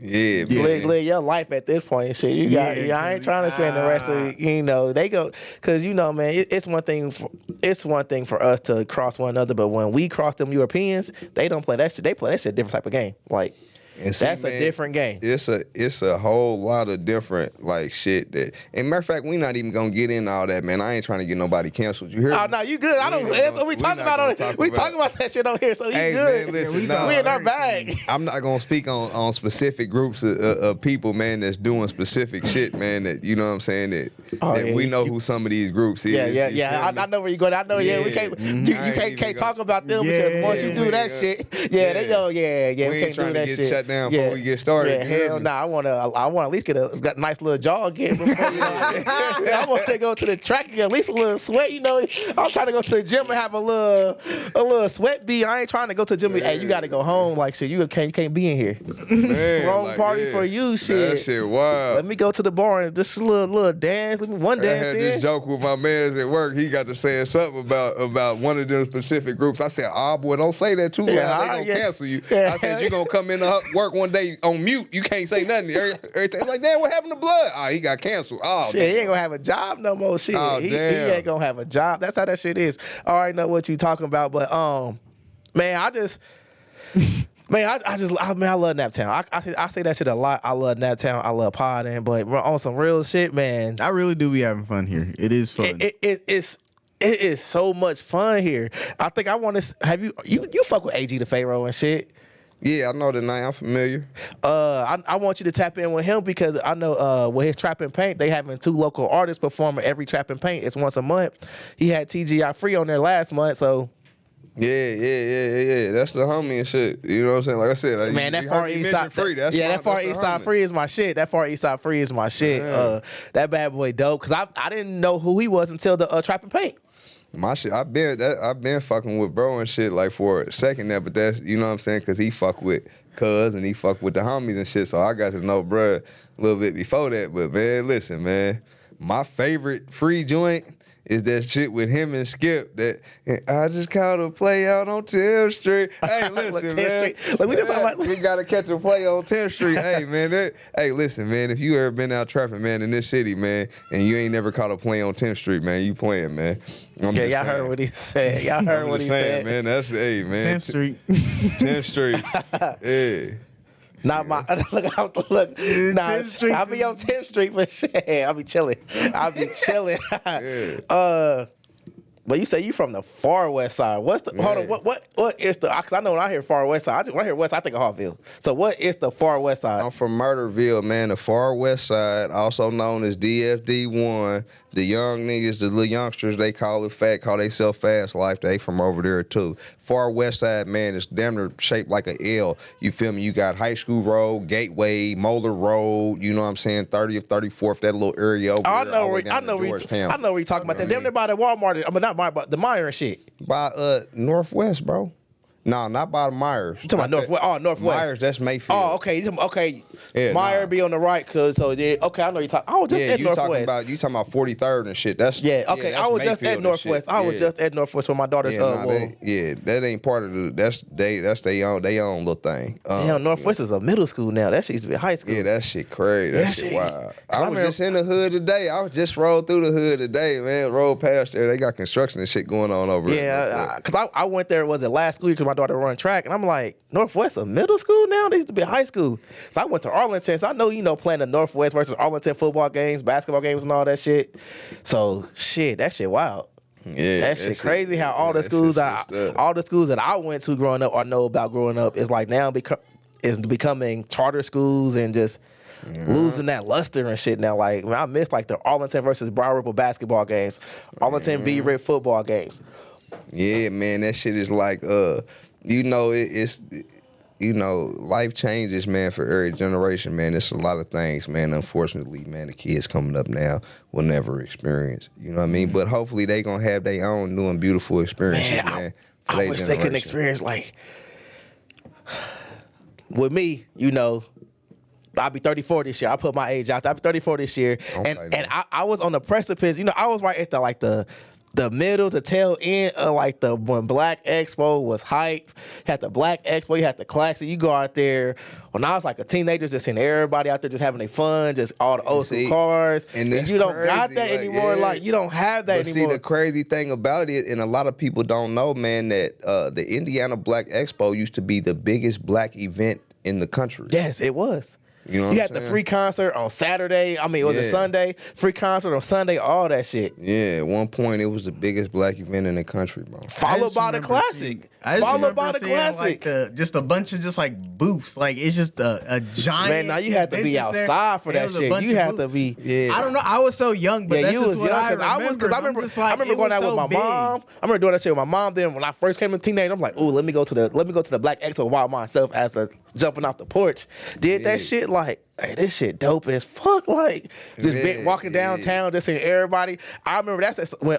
Yeah, man. Live your life at this point. Shit, you got. I ain't trying to spend the rest of they go, because you know, man, it's one thing for us to cross one another, but when we cross them Europeans, they don't play that shit. They play that shit a different type of game. Like. And see, that's man, a different game. It's a whole lot of different like shit that. And matter of fact, we not even gonna get in all that, man. I ain't trying to get nobody canceled. You hear me? Oh no, you good. I don't. That's what we talking about on it. We talking about that shit on here, so you good. Man, listen, we in our bag. I'm not gonna speak on specific groups of people, man, that's doing specific shit, man. That you know what I'm saying that we know who some of these groups is. Yeah. I know where you going. I know. Yeah, we can't. You can't talk about them because once you do that shit, they go. Yeah. We ain't trying to get shut goddamn before we get started. Yeah, hell nah. I want to at least get a nice little jog in before I want to go to the track and get at least a little sweat. You know, I'm trying to go to the gym and have a little sweat beat. I ain't trying to go to the gym. Hey, you got to go home. Like shit, you can't be in here. Man, Wrong party for you, shit. That shit wild. Let me go to the bar and just a little dance. Let me one I dance had in. this joke with my mans at work. He got to saying something about one of them specific groups. I said, boy, don't say that too loud. They gonna cancel you. I said, you gonna come into work one day on mute. You can't say nothing. Everything like, damn, what happened to Blood? He got canceled. Shit, he ain't gonna have a job no more. Shit, he ain't gonna have a job. That's how that shit is. I already know what you talking about, but man, I love Naptown. I say that shit a lot. I love Naptown. I love podding, but on some real shit, man. I really do be having fun here. It is fun. It is so much fun here. I think I want to have you fuck with AG the Pharaoh and shit. Yeah, I know the name. I'm familiar. I want you to tap in with him because I know with his Trap and Paint, they having 2 local artists perform at every Trap and Paint. It's once a month. He had TGI Free on there last month, so. Yeah. That's the homie and shit. You know what I'm saying? Like I said, man, that far east side free. That far east side free is my shit. That far east side free is my shit. Yeah. That bad boy dope. Cause I didn't know who he was until the Trap and Paint. My shit, I've been fucking with bro and shit like for a second there, but that's, you know what I'm saying, cause he fuck with cuz and he fuck with the homies and shit, so I got to know bro a little bit before that. But man, listen, man, my favorite free joint is that shit with him and Skip. That I just caught a play out on 10th Street. Hey, listen, man. We gotta catch a play on 10th Street. Hey, man. Hey, listen, man. If you ever been out trapping, man, in this city, man, and you ain't never caught a play on 10th Street, man, you playing, man. Y'all heard what he said. Y'all heard what he said, man. That's man. 10th Street. 10th Street. Yeah. Not my look. Nah, I'll be on 10th Street, but shit, I'll be chilling. Yeah. But you say you from the far west side. What's the hold on? What is the? Because I know when I hear far west side, when I hear west, I think of Hartville. So what is the far west side? I'm from Murderville, man, the far west side, also known as DFD1. The young niggas, the little youngsters, they call it themselves Fast Life. They from over there too. Far west side, man, it's damn near shaped like an L. You feel me? You got High School Road, Gateway, Moeller Road. You know what I'm saying? 30th, 34th, that little area over there. I know where you talking about. That damn near by the Walmart. I mean, not by the Meyer and shit. By Northwest, bro. No, not by the Myers. You talking about Northwest? Oh, Northwest. Myers, that's Mayfield. Oh, okay. Okay. Yeah, Meyer be on the right, okay, I know you talking. I was just at Northwest. You talking about 43rd and shit. That's okay. That's I was just at Northwest. I was just at Northwest for my daughter's that ain't part of the. That's they own little thing. Northwest is a middle school now. That shit used to be high school. Yeah, that shit crazy. That shit wild. I was just in the hood today. I was just rolled through the hood today, man. Rolled past there. They got construction and shit going on over there. Yeah, because I went there. Was it last school? Because my daughter run track, and I'm like, Northwest a middle school now? They used to be high school. So I went to Arlington. So I know, playing the Northwest versus Arlington football games, basketball games, and all that shit. So shit, that shit wild. Yeah, that shit crazy. How all the schools that I went to growing up or know about growing up is like now becoming charter schools and just losing that luster and shit now. Like I miss like the Arlington versus Broad Ripple basketball games, Arlington B-Rip football games. Yeah, man, that shit is like life changes, man, for every generation, man. It's a lot of things, man. Unfortunately, man, the kids coming up now will never experience. You know what I mean? But hopefully they gonna have their own new and beautiful experiences, man. I wish they could experience like with me, I'll be 34 this year. I put my age out there. I'll be 34 this year. And I was on the precipice. I was right at the middle to tail end of when Black Expo was hype. Had the Black Expo, you had the Classic. You go out there. When I was like a teenager, just seeing everybody out there just having their fun, just all the old school cars. And you don't got that anymore. Yeah. You don't have that anymore. See, the crazy thing about it, and a lot of people don't know, man, that the Indiana Black Expo used to be the biggest black event in the country. Yes, it was. You know what You I'm had the saying? free concert on Saturday. I mean, was it Yeah. Sunday? Free concert on Sunday, all that shit. Yeah, at one point it was the biggest black event in the country, bro. Followed by the classic. Followed by the classic. Like just a bunch of just like booths. Like it's just a giant. Man, now you have to be convention center. outside for It that was a shit. bunch You of have to booths. be. Yeah. I don't know. I was so young, but Yeah, that's you just was what young I because I remember. I remember. Just like, I remember it going was out with so my big. mom. I remember doing that shit with my mom. Then when I first came to teenage, I'm like, ooh, let me go to the Black Expo by myself as a jumping off the porch. Did that shit like, hey, this shit dope as fuck. Like just walking downtown, just seeing everybody. I remember that's when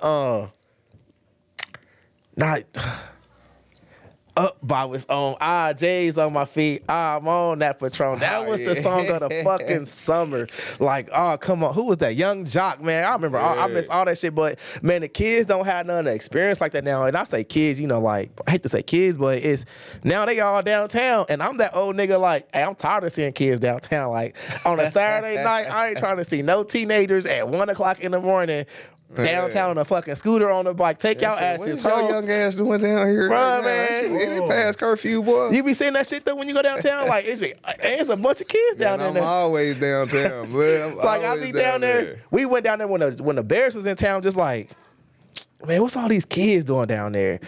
not. Up by his own. J's on my feet. I'm on that Patron. That was the song of the fucking summer. Like, oh, come on. Who was that? Young Jock, man. I remember. I miss all that shit. But, man, the kids don't have none of the experience like that now. And I say kids, you know, like, I hate to say kids, but it's now they all downtown. And I'm that old nigga like, hey, I'm tired of seeing kids downtown. Like, on a Saturday night, I ain't trying to see no teenagers at 1 o'clock in the morning downtown on a fucking scooter on a bike. Take y'all asses home. Young ass doing down here? Bruh, right man. Now? Any past curfew, boy? You be seeing that shit though when you go downtown? Like, it's a bunch of kids down Man, there. I'm always downtown, man. Like, I be down there. We went down there when the Bears was in town, just like, man, what's all these kids doing down there?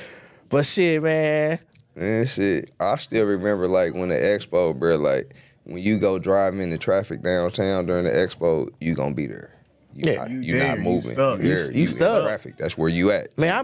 But shit, man. Man, shit. I still remember, like, when the expo, bro, like, when you go driving in the traffic downtown during the expo, you gonna be there. You're not moving. You stuck. In traffic. That's where you at. Man, I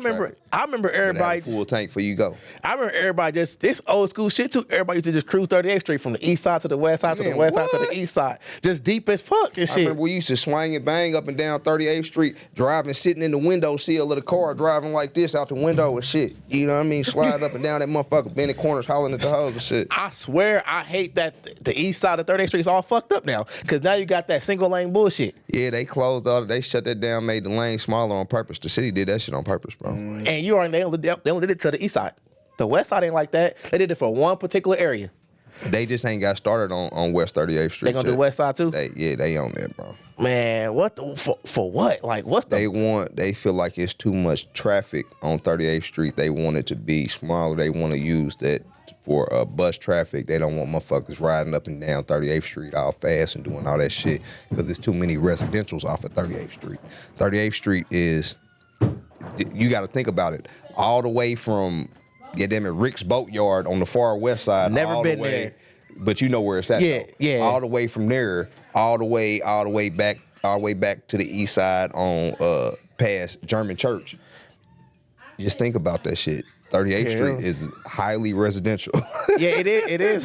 remember everybody. Full tank before you go. I remember everybody just, this old school shit too. Everybody used to just cruise 38th Street from the east side to the west side to the west side to the east side. Just deep as fuck and shit. I remember we used to swing and bang up and down 38th Street, driving, sitting in the window sill of the car, driving like this out the window and shit. You know what I mean? Slide up and down that motherfucker, bending corners, hollering at the hoes and shit. I swear I hate that the east side of 38th Street is all fucked up now. Because now you got that single lane bullshit. Yeah, they closed they shut that down, made the lane smaller on purpose. The city did that shit on purpose, bro. And you already, they only did it to the east side. The west side ain't like that. They did it for one particular area. They just ain't got started on West 38th Street. They gonna do west side too? They own that, bro. Man, what for what? Like, what's the... They feel like it's too much traffic on 38th Street. They want it to be smaller. They want to use that for bus traffic. They don't want motherfuckers riding up and down 38th Street all fast and doing all that shit because there's too many residentials off of 38th Street. 38th Street is, you got to think about it, all the way from, Rick's Boatyard on the far west side. Never been there. But you know where it's at. Yeah, though. yeah. All the way from there, all the way back to the east side on past German Church. Just think about that shit. 38th Street is highly residential. Yeah, it is. It is.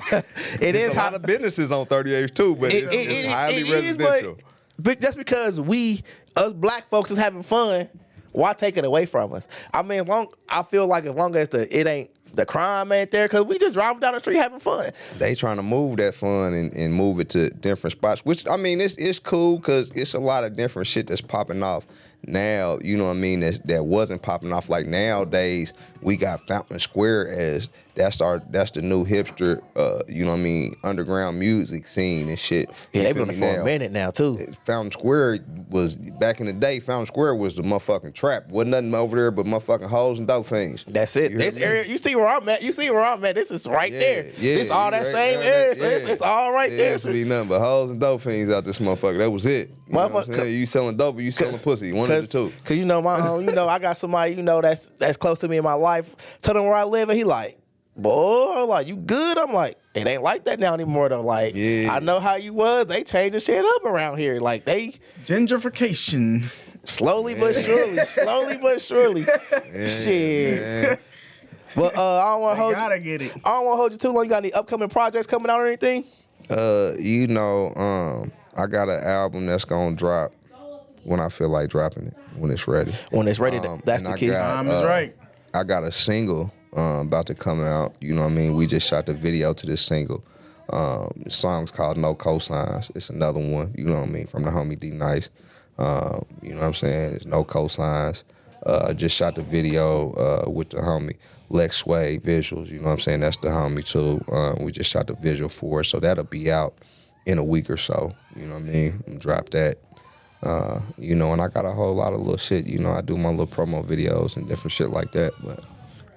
There's a lot of businesses on 38th too, but it's highly residential. But just because us black folks is having fun, why take it away from us? I mean, I feel like as long as it ain't, the crime ain't there, because we just driving down the street having fun. They trying to move that fun and move it to different spots, which, I mean, it's cool because it's a lot of different shit that's popping off now, you know what I mean, that wasn't popping off. Like nowadays, we got Fountain Square as that's the new hipster, you know what I mean, underground music scene and shit. Yeah, they've been for a minute now too. Fountain Square was, back in the day, Fountain Square was the motherfucking trap. Wasn't nothing over there but motherfucking hoes and dope fiends. That's it. This area, you see where I'm at. This is right there. Yeah, this all that same area. So it's all right there. It used to be nothing but hoes and dope fiends out this motherfucker. That was it. You know what I'm saying? You selling dope or you selling pussy. One of the two. Cause you know I got somebody, that's close to me in my life. Tell them where I live and he like, boy, like, you good? I'm like, it ain't like that now anymore though. Like, I know how you was. They changing shit up around here. Like, they gentrification. Slowly but surely. Shit. Man. But I don't want to hold gotta get it. I don't want to hold you too long. You got any upcoming projects coming out or anything? I got an album that's gonna drop when I feel like dropping it, when it's ready. When it's ready, that's the key. Time is right. I got a single about to come out. You know what I mean? We just shot the video to this single. The song's called No Cosigns. It's another one, you know what I mean, from the homie D Nice. You know what I'm saying? It's No Cosigns. Just shot the video with the homie Lex Sway Visuals. You know what I'm saying? That's the homie too. We just shot the visual for it, so that'll be out in a week or so. You know what I mean? Drop that. And I got a whole lot of little shit. I do my little promo videos and different shit like that. But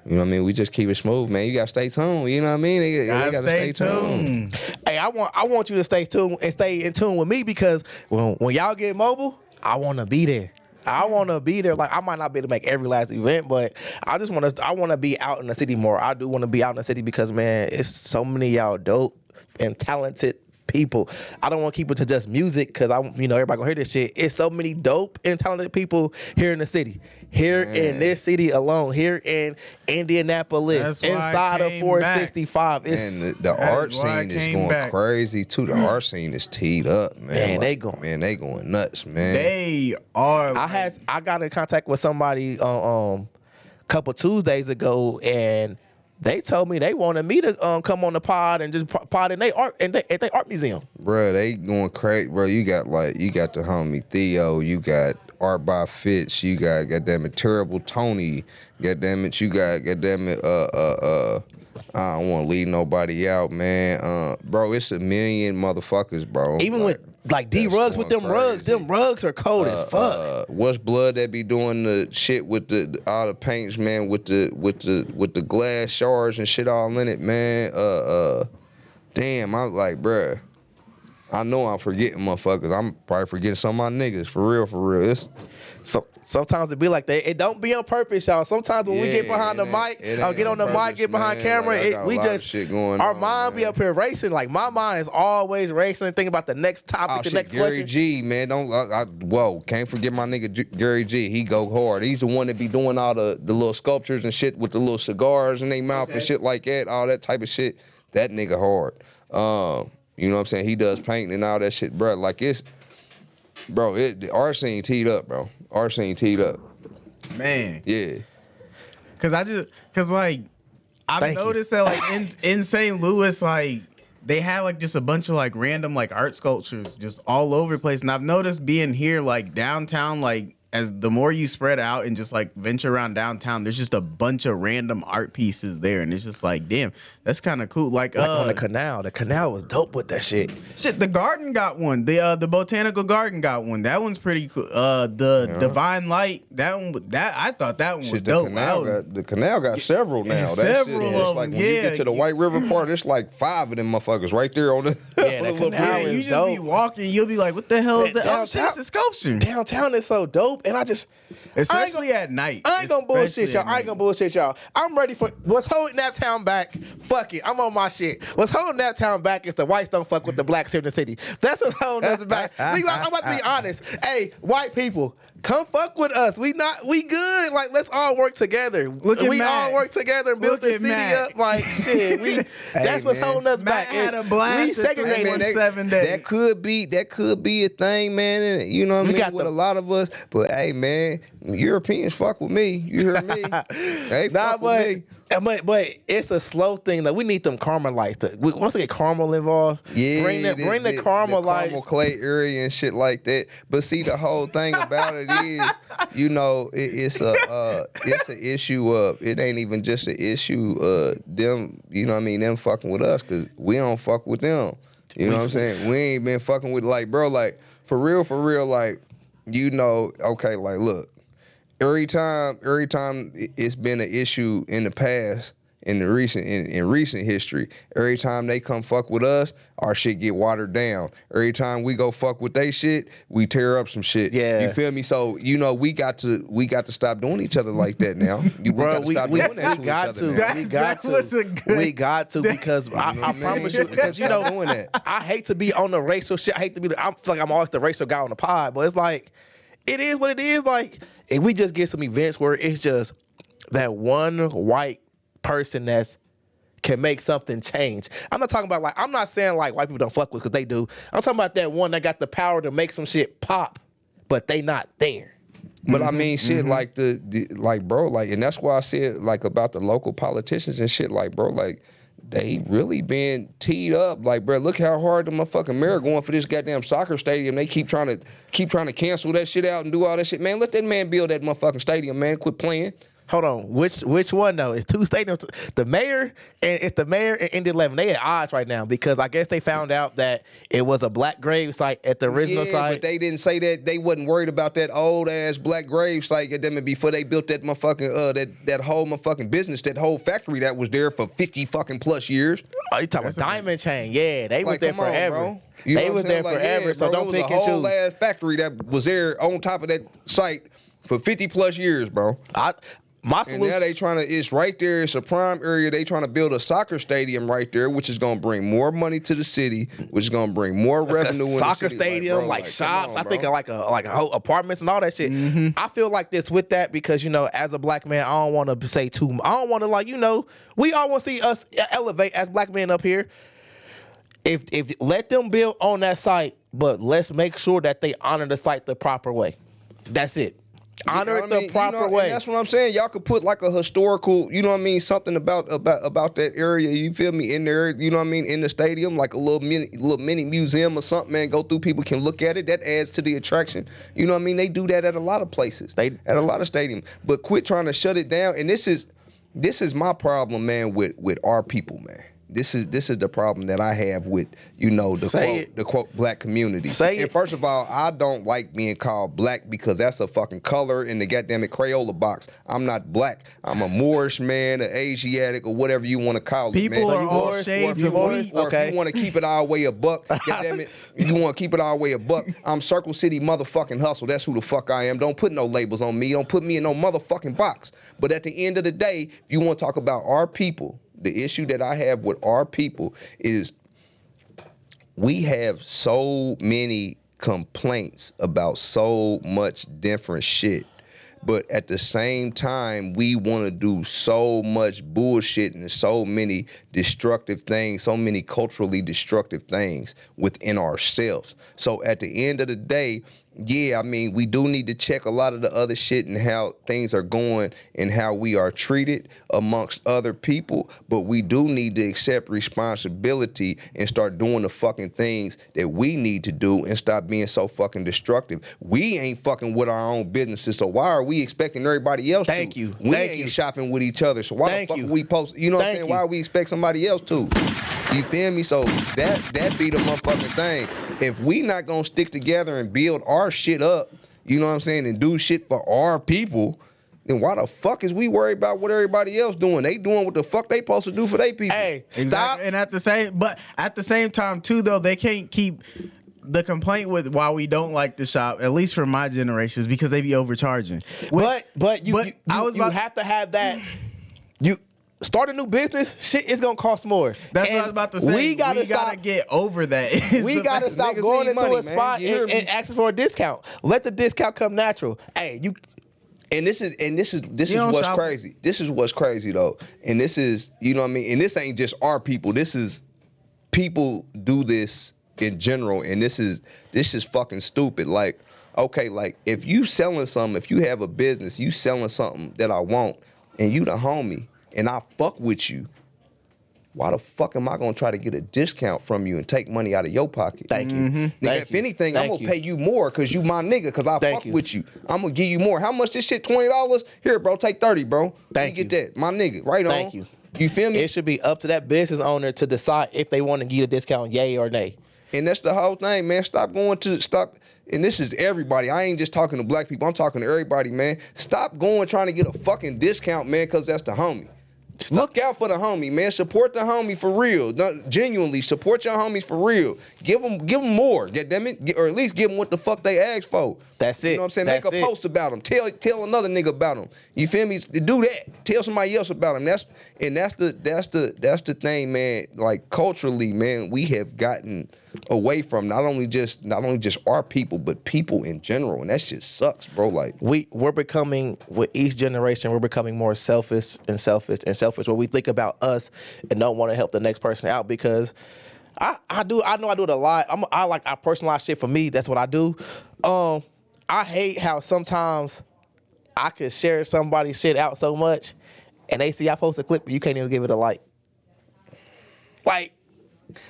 You know what I mean? We just keep it smooth, man. You gotta stay tuned. You know what I mean? They gotta stay tuned. Hey, I want you to stay tuned and stay in tune with me because when y'all get mobile, I want to be there. I want to be there. Like I might not be able to make every last event, but I want to be out in the city more. I do want to be out in the city because man, it's so many of y'all dope and talented people. I don't want to keep it to just music because everybody gonna hear this shit. It's so many dope and talented people here in the city. Here in this city alone, here in Indianapolis, inside of 465. And the art scene is going crazy too. The art scene is teed up, man. Man, they going nuts, man. They are. I got in contact with somebody a couple Tuesdays ago, and they told me they wanted me to come on the pod and just pod in their art at their art museum. Bro, they going crazy, bro. You got the homie Theo, you got Art by Fitz, you got goddammit Terrible Tony, goddammit, you got goddammit I don't want to leave nobody out, man. Bro, it's a million motherfuckers, bro. Even with D Rugs with them rugs. Them rugs are cold as fuck. What's Blood that be doing the shit with all the paints, man, with the glass shards and shit all in it, man. Damn, I'm like, bruh. I know I'm forgetting motherfuckers. I'm probably forgetting some of my niggas. For real. So sometimes it be like that. It don't be on purpose, y'all. Sometimes when we get behind the mic, I'll get on the mic, get behind camera. Our mind be up here racing. Like my mind is always racing and thinking about the next topic, the next Gary question. G, man, can't forget my nigga Gary G. He go hard. He's the one that be doing all the little sculptures and shit with the little cigars in their mouth and shit like that. All that type of shit. That nigga hard. You know what I'm saying? He does painting and all that shit, bro. Like our scene teed up, bro. Our scene teed up. Man. Yeah. Cause I've noticed that like in St. Louis, like they have like just a bunch of like random like art sculptures just all over the place. And I've noticed being here like downtown, like as the more you spread out and just like venture around downtown, there's just a bunch of random art pieces there, and it's just like, damn, that's kind of cool. Like on the canal was dope with that shit. The garden got one. The botanical garden got one. That one's pretty cool. Divine Light, I thought that one was dope. The canal got several now. Several of them. Like when you get to the White River part, it's like 5 of them motherfuckers right there on the. The canal is you just dope. be walking, you'll be like, what the hell is that? Oh, shit, it's a sculpture. Downtown is so dope, and especially at night. I ain't gonna bullshit y'all. I'm ready for what's holding Naptown back. Fuck it, I'm on my shit. What's holding Naptown back is the whites don't fuck with the blacks here in the city. That's what's holding us back. I'm about to be honest. Hey, white people, come fuck with us. We good. Like, let's all work together. We all work together and build the city up. Like, shit. That's what's holding us back. Had a blast. We segregated 7 days. That could be a thing, man. And you know what I mean? With a lot of us. But hey, man, Europeans fuck with me. You hear me? They fuck with me. But it's a slow thing. Like we need them caramel lights. Once we get caramel involved, bring the caramel lights. Caramel clay area and shit like that. But see, the whole thing about it is, it's an issue of, it ain't even just an issue of them, you know what I mean, them fucking with us, because we don't fuck with them. You know what I'm saying? We ain't been fucking with, like, bro, like, for real, like, okay, like, look. Every time it's been an issue in the past, in recent history, every time they come fuck with us, our shit get watered down. Every time we go fuck with they shit, we tear up some shit. Yeah. You feel me? So, we got to stop doing each other like that now. We got to stop doing that to each other now. We got to because I promise you, because doing that. I hate to be on the racial shit. I feel like I'm always the racial guy on the pod, but it's like, it is what it is. Like, if we just get some events where it's just that one white person can make something change. I'm not talking about I'm not saying like white people don't fuck with, because they do. I'm talking about that one that got the power to make some shit pop, but they not there. But I mean, shit, like bro, like, and that's why I said like about the local politicians and shit, like, bro, like, they really been teed up. Like, bro, look how hard the motherfucking mayor going for this goddamn soccer stadium. They keep trying to cancel that shit out and do all that shit. Man, let that man build that motherfucking stadium, man. Quit playing. Hold on, which one though? It's two stadiums. The mayor and Indy 11. They at odds right now because I guess they found out that it was a black grave site at the original site. But they didn't say that. They wasn't worried about that old ass black grave site at them before they built that motherfucking that whole motherfucking business, that whole factory that was there for 50 fucking plus years. Oh, you talking about Diamond Chain? Yeah, they was Like, there come on, forever. bro. You know They what was I'm there saying? Like, forever. yeah, So bro, don't it was pick a and whole choose. ass factory that was there on top of that site for 50 plus years, bro. My And now solution. they trying to, it's right there, it's a prime area. They trying to build a soccer stadium right there, which is going to bring more money to the city, which is going to bring more revenue in the Soccer city. stadium, like come shops. on, I think bro. of like a whole apartments and all that shit. I feel like this with that because as a black man, I don't want to say too. I don't want to we all want to see us elevate as black men up here. If let them build on that site, but let's make sure that they honor the site the proper way. That's it. Honor it the proper way. And that's what I'm saying. Y'all could put like a historical, something about that area. You feel me? In there, in the stadium, like a little mini museum or something. Man, go through. People can look at it. That adds to the attraction. They do that at a lot of places. At a lot of stadiums. But quit trying to shut it down. And this is my problem, man. With our people, man. This is the problem that I have with the quote black community. And first of all, I don't like being called black because that's a fucking color in the goddamn Crayola box. I'm not black. I'm a Moorish man, an Asiatic, or whatever you want to call it. People man. are all shades of white. Or if you want to keep it all the way a buck, goddamn it, you want to keep it all the way a buck. I'm Circle City motherfucking Hustle. That's who the fuck I am. Don't put no labels on me. Don't put me in no motherfucking box. But at the end of the day, if you want to talk about our people, the issue that I have with our people is we have so many complaints about so much different shit. But at the same time, we want to do so much bullshit and so many destructive things, so many culturally destructive things within ourselves. So at the end of the day, we do need to check a lot of the other shit and how things are going and how we are treated amongst other people. But we do need to accept responsibility and start doing the fucking things that we need to do and stop being so fucking destructive. We ain't fucking with our own businesses, so why are we expecting everybody else to? Thank you. We ain't shopping with each other, so why the fuck are we post? You know what I'm saying? Why we expect somebody else to? You feel me? So that be the motherfucking thing. If we not gonna stick together and build our shit up, you know what I'm saying, and do shit for our people, then why the fuck is we worried about what everybody else doing? They doing what the fuck they supposed to do for their people. Hey, stop. Exactly. And at the same time too, though, they can't keep the complaint with why we don't like the shop, at least for my generations, because they be overcharging. But you have to have that. You start a new business, shit is gonna cost more. That's what I was about to say. We gotta get over that. We gotta stop going into a spot and asking for a discount. Let the discount come natural. Hey, you. And this is what's crazy. This is what's crazy though. And this is, you know what I mean? And this ain't just our people. This is people do this in general, and this is fucking stupid. Like, okay, like if you selling something, if you have a business, you selling something that I want, and you the homie, and I fuck with you, why the fuck am I gonna try to get a discount from you and take money out of your pocket? Thank you. Mm-hmm. If anything, I'm gonna pay you more because you my nigga, because I fuck with you. I'm gonna give you more. How much this shit? $20? Here, bro, take 30, bro. Thank you. Get that. My nigga, right on. Thank you. You feel me? It should be up to that business owner to decide if they want to give a discount, yay or nay. And that's the whole thing, man. And this is everybody. I ain't just talking to black people. I'm talking to everybody, man. Stop going trying to get a fucking discount, man, because that's the homie. Look out for the homie, man. Support the homie for real. Genuinely, support your homies for real. Give them more, goddammit. Or at least give them what the fuck they asked for. That's it. You know what I'm saying? Make a post about them. Tell another nigga about them. You feel me? Do that. Tell somebody else about them. That's the thing, man. Like culturally, man, we have gotten away from not only just our people, but people in general, and that shit sucks, bro. Like we're becoming, with each generation, we're becoming more selfish where we think about us and don't want to help the next person out, because I know I do it a lot. I personalize shit for me. That's what I do. I hate how sometimes I could share somebody's shit out so much and they see I post a clip but you can't even give it a like. Like,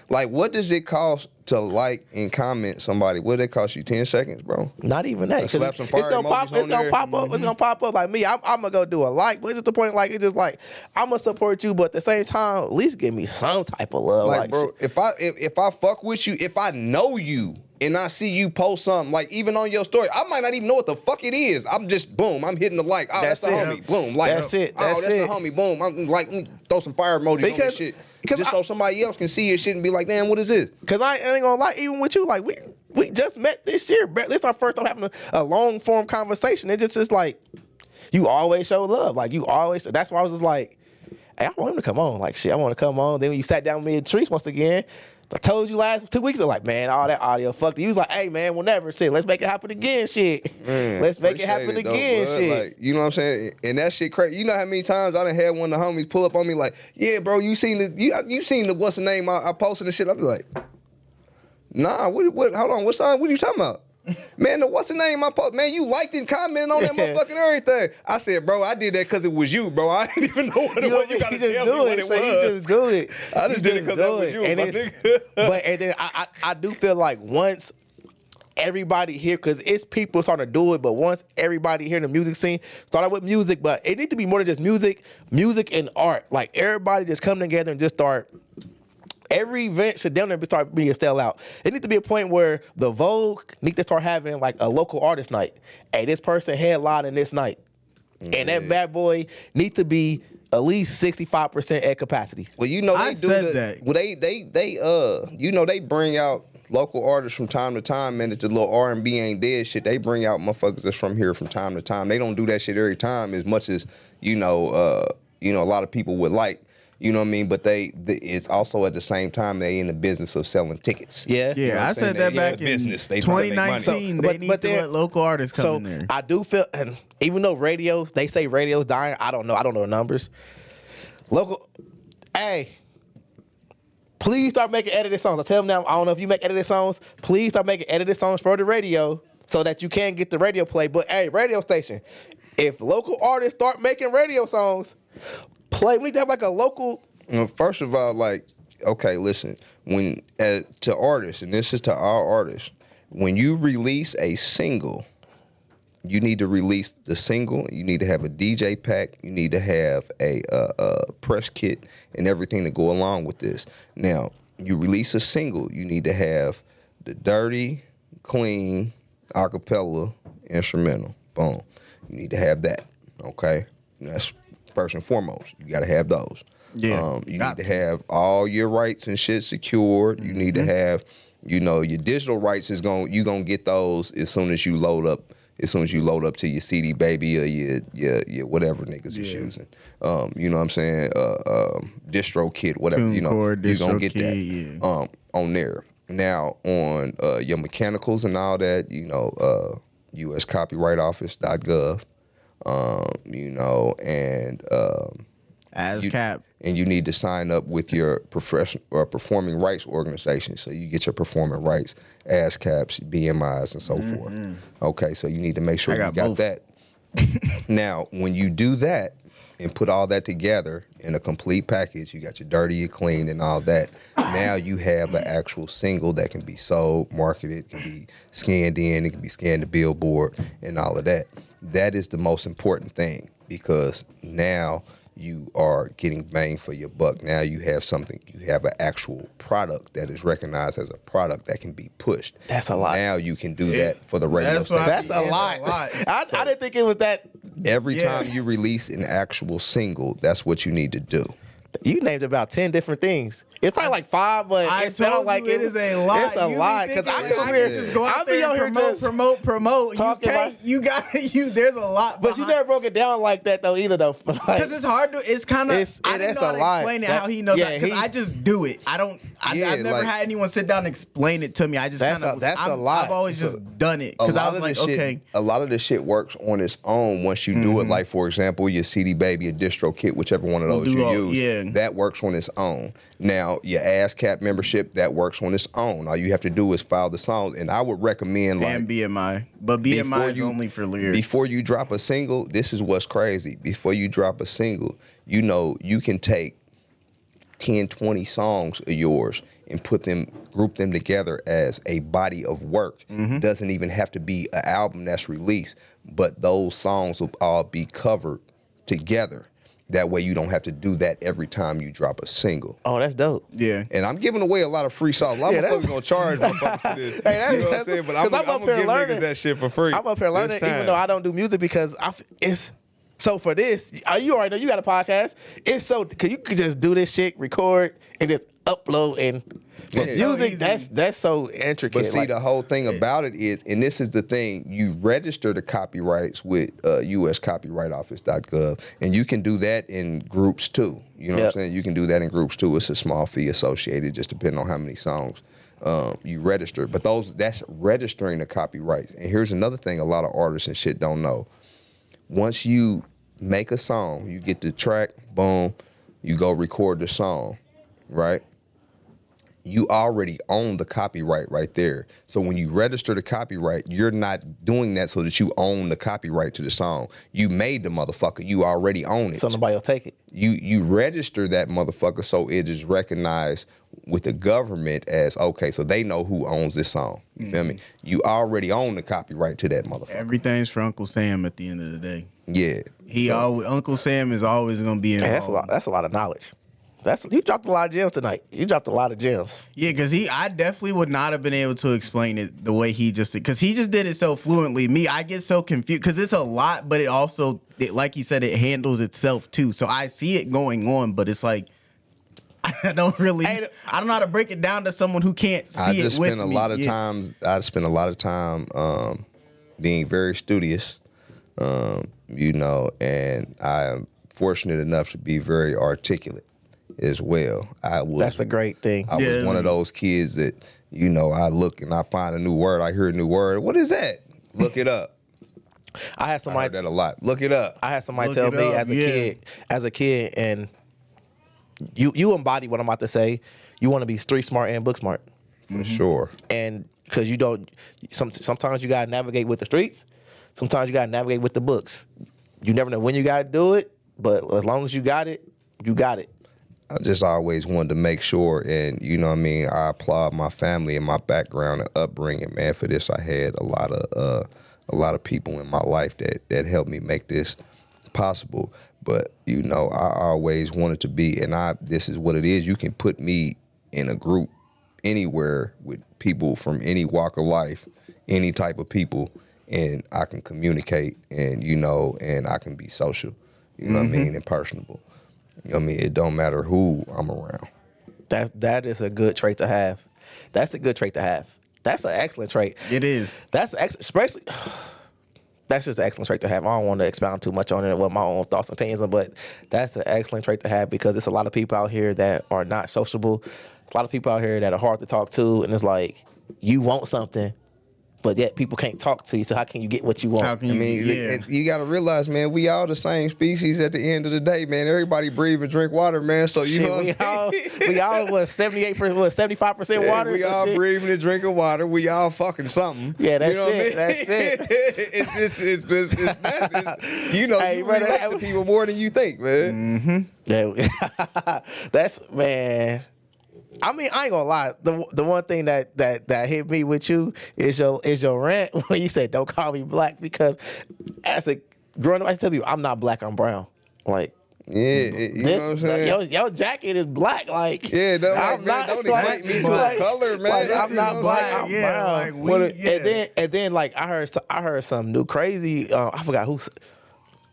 Like, what does it cost to like and comment somebody? What did it cost you? 10 seconds, bro? Not even that. Slap some fire It's gonna pop. emojis It's on gonna there. pop up. It's gonna pop up. Like me, I'm gonna go do a like. But it's just the point. Like it's just like I'm gonna support you, but at the same time, at least give me some type of love. Like, bro, shit. if I fuck with you, if I know you and I see you post something, like even on your story, I might not even know what the fuck it is. I'm just boom, I'm hitting the like. Oh, that's the homie. Boom, like. That's it. That's the homie. Boom. I'm like, throw some fire emojis on this shit. Just so somebody else can see your shit and be like, damn, what is this? Cause I ain't gonna lie, even with you, like we just met this year. This is our first time having a long form conversation. It's just like you always show love. Like you always. That's why I was just like, hey, I want him to come on. Like shit, I want to come on. Then when you sat down with me and Treese once again, I told you last 2 weeks ago, like, man, all that audio fucked. You was like, hey man, whenever shit, let's make it happen again, shit. Man, let's make it happen again, shit. Like, you know what I'm saying? And that shit crazy. You know how many times I done had one of the homies pull up on me like, yeah, bro, you seen the what's the name I posted and shit. I be like, nah, what hold on, what song? What are you talking about? Man, what's the name I post? Man, you liked and commented on that motherfucking everything. I said, bro, I did that because it was you, bro. I didn't even know what it was. You gotta tell me what it was. You just do it. I just did it because that was you, and my nigga. But and then I do feel like once everybody here, because it's people starting to do it, but once everybody here in the music scene, start out with music, but it needs to be more than just music and art. Like everybody just come together and just start. Every event should down there start being a sellout. It needs to be a point where the Vogue need to start having like a local artist night. Hey, this person headlining this night. And that bad boy need to be at least 65% at capacity. Well, you know they that. Well, they you know they bring out local artists from time to time, man. It's the little R&B ain't dead shit. They bring out motherfuckers that's from here from time to time. They don't do that shit every time as much as a lot of people would like. You know what I mean? But it's also at the same time they in the business of selling tickets. Yeah. You know what I I'm said saying? that back in business. They 2019. They need to let local artists come in there. I do feel, and even though they say radio's dying, I don't know the numbers. Local, hey, please start making edited songs. I tell them now, I don't know if you make edited songs. Please start making edited songs for the radio so that you can get the radio play. But hey, radio station, if local artists start making radio songs, we need to have like a local. First of all, like, okay, listen. When to artists, and this is to our artists, when you release a single, you need to release the single. You need to have a DJ pack. You need to have a press kit and everything to go along with this. Now, you release a single, you need to have the dirty, clean, acapella, instrumental. Boom. You need to have that. Okay, that's first and foremost. You got to have those. Yeah. You need to have all your rights and shit secured. You need to have, your digital rights you gonna get those as soon as you load up. As soon as you load up to your CD baby or your whatever niggas is using. You know what I'm saying? Distro kit, whatever. TuneCore, You're gonna get kit, that on there. Now on your mechanicals and all that, US copyrightoffice.gov. And ASCAP. And you need to sign up with your performing rights organization, so you get your performing rights, ASCAPs, BMIs, and so forth. Okay, so you need to make sure you got that. Now, when you do that and put all that together in a complete package, you got your dirty, your clean, and all that. Now you have an actual single that can be sold, marketed, can be scanned in, it can be scanned to Billboard, and all of that. That is the most important thing, because now you are getting bang for your buck. Now you have an actual product that is recognized as a product that can be pushed. That's a lot. Now you can do that for the radio station. That's a lot. I didn't think it was that. Every time you release an actual single, that's what you need to do. You named about 10 different things. It's probably like 5, but it sounds like it is a lot. It's a lot, because I can just go out there and promote. There's a lot. But you never broke it down like that though either though. Because it's hard to. It's kind of. I didn't know how to explain it. How he knows. Because I just do it. I've never had anyone sit down and explain it to me. I just kind of. That's a lot. I've always just done it because I was like, okay. A lot of this shit works on its own once you do it. Like for example, your CD Baby, your distro kit, whichever one of those you use. Yeah. That works on its own. Now, your ASCAP membership, that works on its own. All you have to do is file the song. And I would recommend and BMI. But BMI is only for lyrics. Before you drop a single, this is what's crazy. Before you drop a single, you can take 10, 20 songs of yours and group them together as a body of work. Doesn't even have to be an album that's released, but those songs will all be covered together. That way you don't have to do that every time you drop a single. Oh, that's dope. Yeah. And I'm giving away a lot of free songs. A lot of motherfuckers gonna charge motherfuckers for this. Hey, you know what I'm saying? But I'm gonna give niggas that shit for free. I'm up here learning, even though I don't do music, because it's so for this. You already know you got a podcast. It's so because you could just do this shit, record, and just upload. And Yeah. music, So that's so intricate. But see, the whole thing about it is, and this is the thing, you register the copyrights with uscopyrightoffice.gov, and you can do that in groups too. You know what I'm saying? You can do that in groups too. It's a small fee associated, just depending on how many songs you register. But that's registering the copyrights. And here's another thing a lot of artists and shit don't know. Once you make a song, you get the track, boom, you go record the song, right? You already own the copyright right there. So when you register the copyright, you're not doing that so that you own the copyright to the song. You made the motherfucker. You already own it. so nobody will take it. You register that motherfucker so it is recognized with the government as, okay, so they know who owns this song. You feel me? You already own the copyright to that motherfucker. Everything's for Uncle Sam at the end of the day. Yeah. Uncle Sam is always gonna be involved. Man, that's a lot of knowledge. You dropped a lot of gems tonight. You dropped a lot of gems. Yeah, because I definitely would not have been able to explain it the way he just did, because he just did it so fluently. I get so confused because it's a lot, but it also, like he said, it handles itself too. So I see it going on, but it's like, I don't know how to break it down to someone who can't see it with me. I spend a lot of time being very studious, you know, and I am fortunate enough to be very articulate as well. That's a great thing. I was one of those kids that, you know, I look and I find a new word. I hear a new word. What is that? Look it up. I had somebody I heard that a lot. Look it up. I had somebody tell me as a kid, and you embody what I'm about to say. You want to be street smart and book smart. For sure. And because you don't, sometimes you gotta navigate with the streets. Sometimes you gotta navigate with the books. You never know when you gotta do it, but as long as you got it, you got it. I just always wanted to make sure, and you know what I mean, I applaud my family and my background and upbringing, man. For this, I had a lot of people in my life that helped me make this possible. But you know, I always wanted to be, and this is what it is. You can put me in a group anywhere with people from any walk of life, any type of people, and I can communicate, and you know, and I can be social. You know what I mean, and personable. You know what I mean? It don't matter who I'm around. That is a good trait to have. That's a good trait to have. That's an excellent trait. It is. Especially. That's just an excellent trait to have. I don't want to expound too much on it with my own thoughts and opinions, but that's an excellent trait to have, because it's a lot of people out here that are not sociable. There's a lot of people out here that are hard to talk to, and it's like you want something, but yet people can't talk to you. So how can you get what you want? How can you, you got to realize, man, we all the same species at the end of the day, man. Everybody breathe and drink water, man. So you know, we all was 78%, 75% water. We all breathing and drinking water. We all fucking something. Yeah, that's you know it. That's it. it's that. You know, hey, you relate to people more than you think, man. Yeah, that's, man. I mean, I ain't gonna lie. The one thing that hit me with you is your rant when you said don't call me black, because as a growing up, I tell you I'm not black, I'm brown. Like, you know what I'm saying? Your jacket is black. Like, yeah, don't equate me to a color, man. Like, I'm not black, I'm brown. Like and then like I heard some new crazy. I forgot who.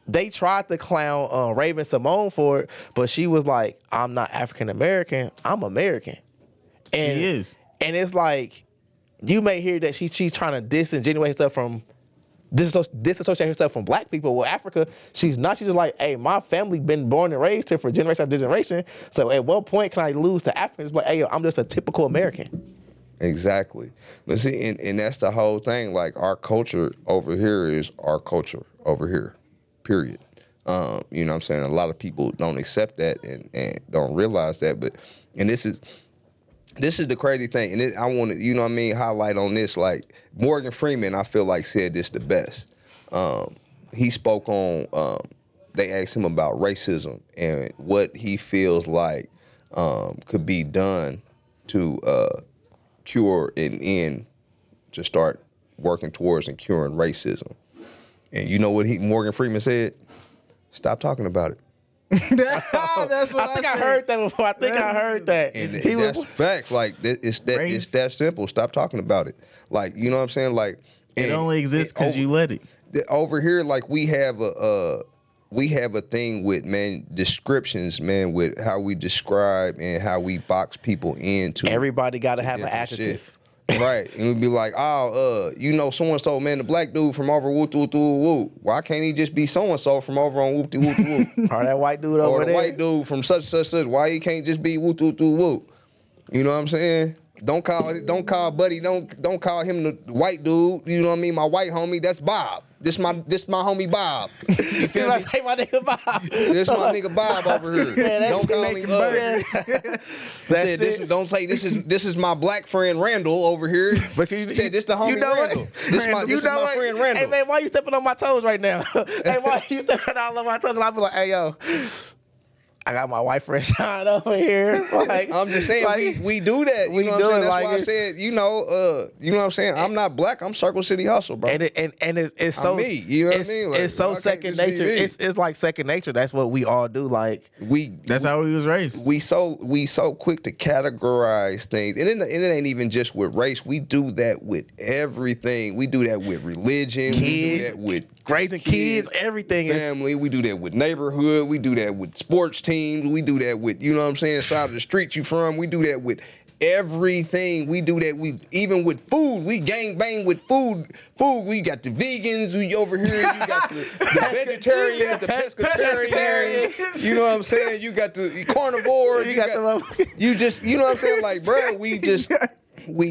They tried to clown Raven Simone for it, but she was like, I'm not African American, I'm American. And, she is. And it's like, you may hear that she's trying to disingenuate herself from, disassociate herself from black people. Well, Africa, she's not. She's just like, hey, my family been born and raised here for generation after generation. So at what point can I lose to Africans? Like, hey, I'm just a typical American. Exactly. But see, and that's the whole thing. Like, our culture over here is our culture over here. Period. You know what I'm saying? A lot of people don't accept that and don't realize that. But this is the crazy thing. And I want to, you know what I mean, highlight on this. Like, Morgan Freeman, I feel like, said this the best. He spoke on, they asked him about racism and what he feels like could be done to cure and end to start working towards and curing racism. And you know what Morgan Freeman said? Stop talking about it. That's what I think I said. heard that before. I think I heard that. And He that's was facts. Like it's that simple. Stop talking about it. Like, you know what I'm saying? Like It only exists because you let it. Over here, like we have a thing with, man, descriptions, man, with how we describe and how we box people into. everybody got to have an different adjective. shit. Right, and we'd be like, oh, you know, so and so, man, the black dude from over whoop whoop whoop whoop. Why can't he just be so and so from over on whoop whoop whoop? Or that white dude Or over the there. white dude from such such such. Why he can't just be whoop whoop whoop whoop? You know what I'm saying? Don't call Buddy. Don't call him the white dude. You know what I mean? My white homie, that's Bob. This my homie Bob. You You feel about me? to say my nigga Bob. This my nigga Bob over here. Man, that Don't shit call make him you That's it. Don't say this is my black friend Randall over here. But you Say this the homie you know Randall. what? This You is know my what? friend Randall. Hey man, why you stepping on my toes right now? Hey, why you stepping all on my toes? I be like, hey yo, I got my white friend Sean over here. Like, I'm just saying like, we do that. You we know what do I'm saying? it That's like why I it's- said, you know what I'm saying? I'm not black. I'm Circle City Hustle, bro. and it's so I'm me. You know what I mean? Like, it's so why can't second this be nature. me? It's like second nature. That's what we all do. Like That's how we was raised. we so quick to categorize things, and it ain't even just with race. We do that with everything. We do that with religion. We do Kids, that with raising kids, everything is family. We do that with neighborhood. We do that with sports teams. We do that with, you know what I'm saying, side of the street you from. We do that with everything. We do that even with food. We gang bang with food. We got the vegans. We over here. You got the vegetarians, the pescatarians. You know what I'm saying? You got the carnivores. You got some. You just, you know what I'm saying? Like, bro, we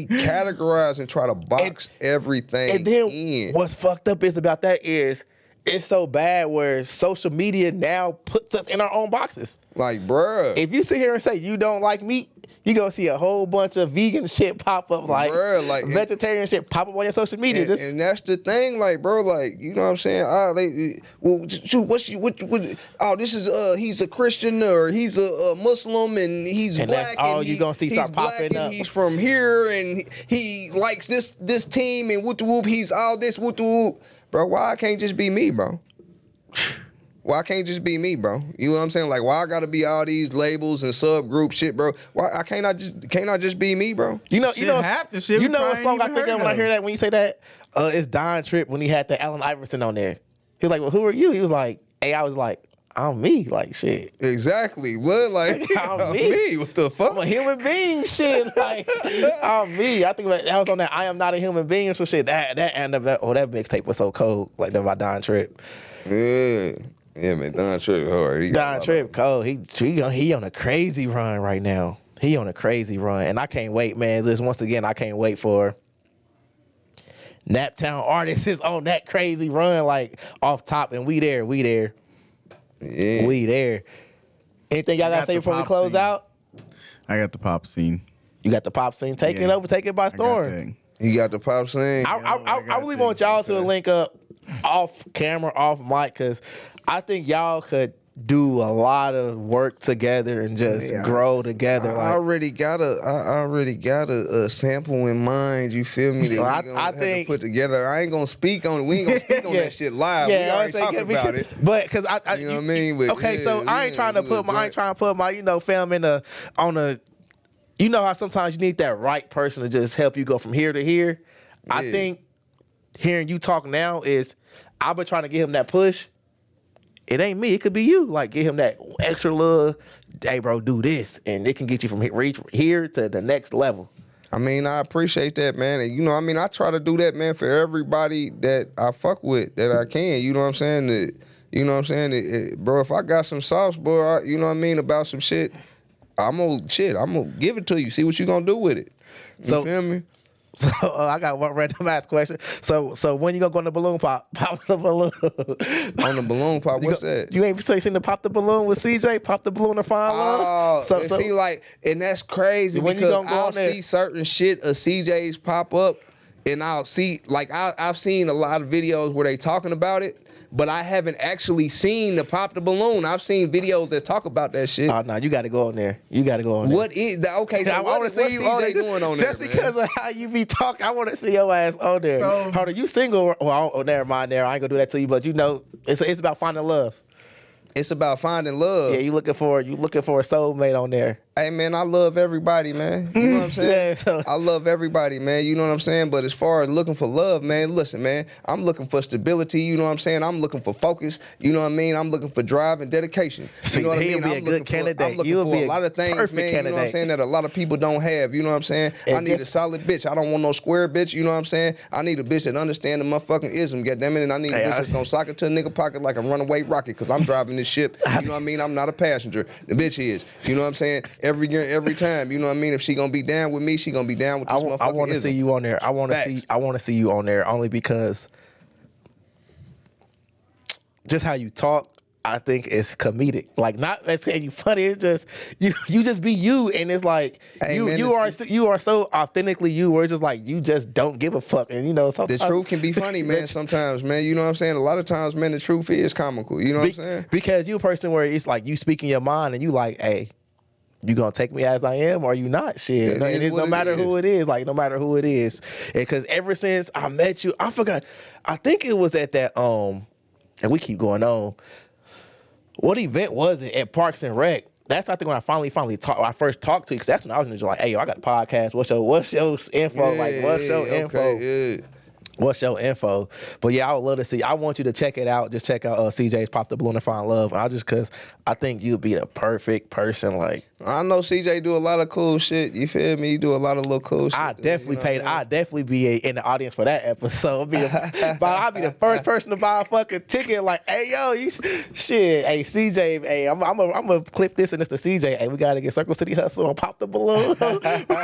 categorize and try to box everything And then in. what's fucked up is about that is it's so bad where social media now puts us in our own boxes. Like, bruh. If you sit here and say you don't like meat, you gonna see a whole bunch of vegan shit pop up, like, Bruh, like, vegetarian shit pop up on your social media. And that's the thing, like, bro, like, you know what I'm saying? This is he's a Christian or he's a Muslim and he's And black that's all and you gonna see he's start black popping and up. he's from here and he likes this team and whoop de whoop. He's all this whoop de whoop, bro. Why I can't just be me, bro? Why can't just be me, bro? You know what I'm saying? Like, why I gotta be all these labels and subgroup shit, bro? Why I can't I just be me, bro? You know, Half the shit you we know what probably song ain't I even think of heard when I of. hear that when you say that? It's Don Tripp when he had the Allen Iverson on there. He was like, well, who are you? He was like, hey, I was like, I'm me, like shit. Exactly. What? Like, I'm me. What the fuck? I'm a human being, shit. Like, I'm me. I think that was on that I Am Not a Human Being or some shit. That mixtape was so cold, like that by Don Tripp. Yeah, man, Don Tripp hard. Don Tripp cold. He on a crazy run right now. He on a crazy run, and I can't wait, man. Just once again, I can't wait for NAPTOWN artists is on that crazy run, like off top, and we there. Yeah. We there. Anything y'all I gotta got say the before we pop close scene. out? I got the pop scene. You got the pop scene. Take it Yeah. over. Take it by I got storm. that. You got the pop scene. I got really this. want y'all to Okay. link up off camera, off mic, because I think y'all could do a lot of work together and just Yeah. grow together. I already got a sample in mind. You feel me? That Well, we I gonna have to think- put together. I ain't gonna speak on it. We ain't gonna speak on Yeah. that shit live. Yeah, we I already say, talked about it. But because You know what I mean? But, okay, yeah, so I ain't trying to put my film on a. You know how sometimes you need that right person to just help you go from here to here. I Yeah. think hearing you talk now is I've been trying to give him that push. It ain't me. It could be you. Like, give him that extra little, hey, bro, do this. And it can get you from here to the next level. I mean, I appreciate that, man. And, you know, I mean, I try to do that, man, for everybody that I fuck with, that I can. You know what I'm saying? You know what I'm saying? Bro, if I got some sauce, bro, you know what I mean, about some shit, I'm gonna give it to you. See what you gonna do with it. You feel me? So I got one random ass question. So when you gonna go on the balloon pop? Pop the balloon. On the balloon pop, what's that? You ain't seen the pop the balloon with CJ? Pop the balloon to find Oh, love? see, like, and that's crazy When you because gonna go I'll on there? see certain shit of CJ's pop up, and I'll see, like, I've seen a lot of videos where they talking about it, but I haven't actually seen the pop the balloon. I've seen videos that talk about that shit. Oh, no, you got to go on there. You got to go on there. What is the, okay? So I what, want to what's see you on CJ there doing on just there, because man? of how you be talking. I want to see your ass on there. So- Hold on, you single? Well, oh, never mind. There, I ain't gonna do that to you. But you know, it's about finding love. It's about finding love. Yeah, you looking for a soulmate on there. Hey man, I love everybody, man. You know what I'm saying? Yeah, so- I love everybody, man. You know what I'm saying? But as far as looking for love, man, listen, man, I'm looking for stability. You know what I'm saying? I'm looking for focus. You know what I mean? I'm looking for drive and dedication. See, You know what I he'll mean? be a I'm good looking candidate. For, I'm looking You'll for be a lot of things, perfect man. You know what I'm candidate. saying? That a lot of people don't have. You know what I'm saying? I And need a this- solid bitch. I don't want no square bitch. You know what I'm saying? I need a bitch that understand the motherfucking ism. Goddammit, and I need a bitch that's gonna sock it to a nigga pocket like a runaway rocket. Cause I'm driving this ship. You know what I mean? I'm not a passenger. The bitch is. You know what I'm saying? Every time. You know what I mean? If she gonna be down with me, she gonna be down with this motherfucking I want to see you on there. I want to see you on there only because just how you talk, I think it's comedic. Like, not that's saying you funny. It's just you just be you, and it's like Hey, you man, you are so authentically you. Where it's just like you just don't give a fuck, and you know sometimes the truth can be funny, man. Sometimes, man. You know what I'm saying? A lot of times, man, the truth is comical. You know what I'm saying? Because you a person where it's like you speaking your mind, and you like, hey, you gonna take me as I am, or you not? Shit, It is it's what no it matter is. who it is. Like, no matter who it is, because ever since I met you, I forgot. I think it was at that and we keep going on. What event was it at Parks and Rec? That's I think when I finally talked. I first talked to you, because that's when I was just like, hey, yo, I got a podcast. What's your info? Like, what's your info? Okay, yeah. What's your info? But yeah, I would love to see. I want you to check it out. Just check out CJ's Pop the Balloon and Find Love. Because I think you'd be the perfect person. Like, I know CJ do a lot of cool shit. You feel me? He do a lot of little cool shit. I definitely You know paid. what I mean? I'd definitely be in the audience for that episode. But I'll be the first person to buy a fucking ticket. Like, hey yo, shit. Hey CJ, hey, I'm gonna clip this and it's the CJ. Hey, we gotta get Circle City Hustle and Pop the Balloon,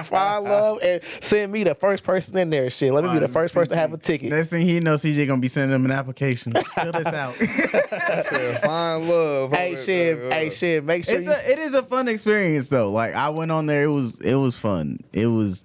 Find Love, and send me the first person in there. Shit, let me be the first person to have a ticket. Next thing he knows, CJ gonna be sending him an application. Fill this out. Said, Find love. Hey shit, make sure It is a fun experience though. Like, I went on there, it was fun. It was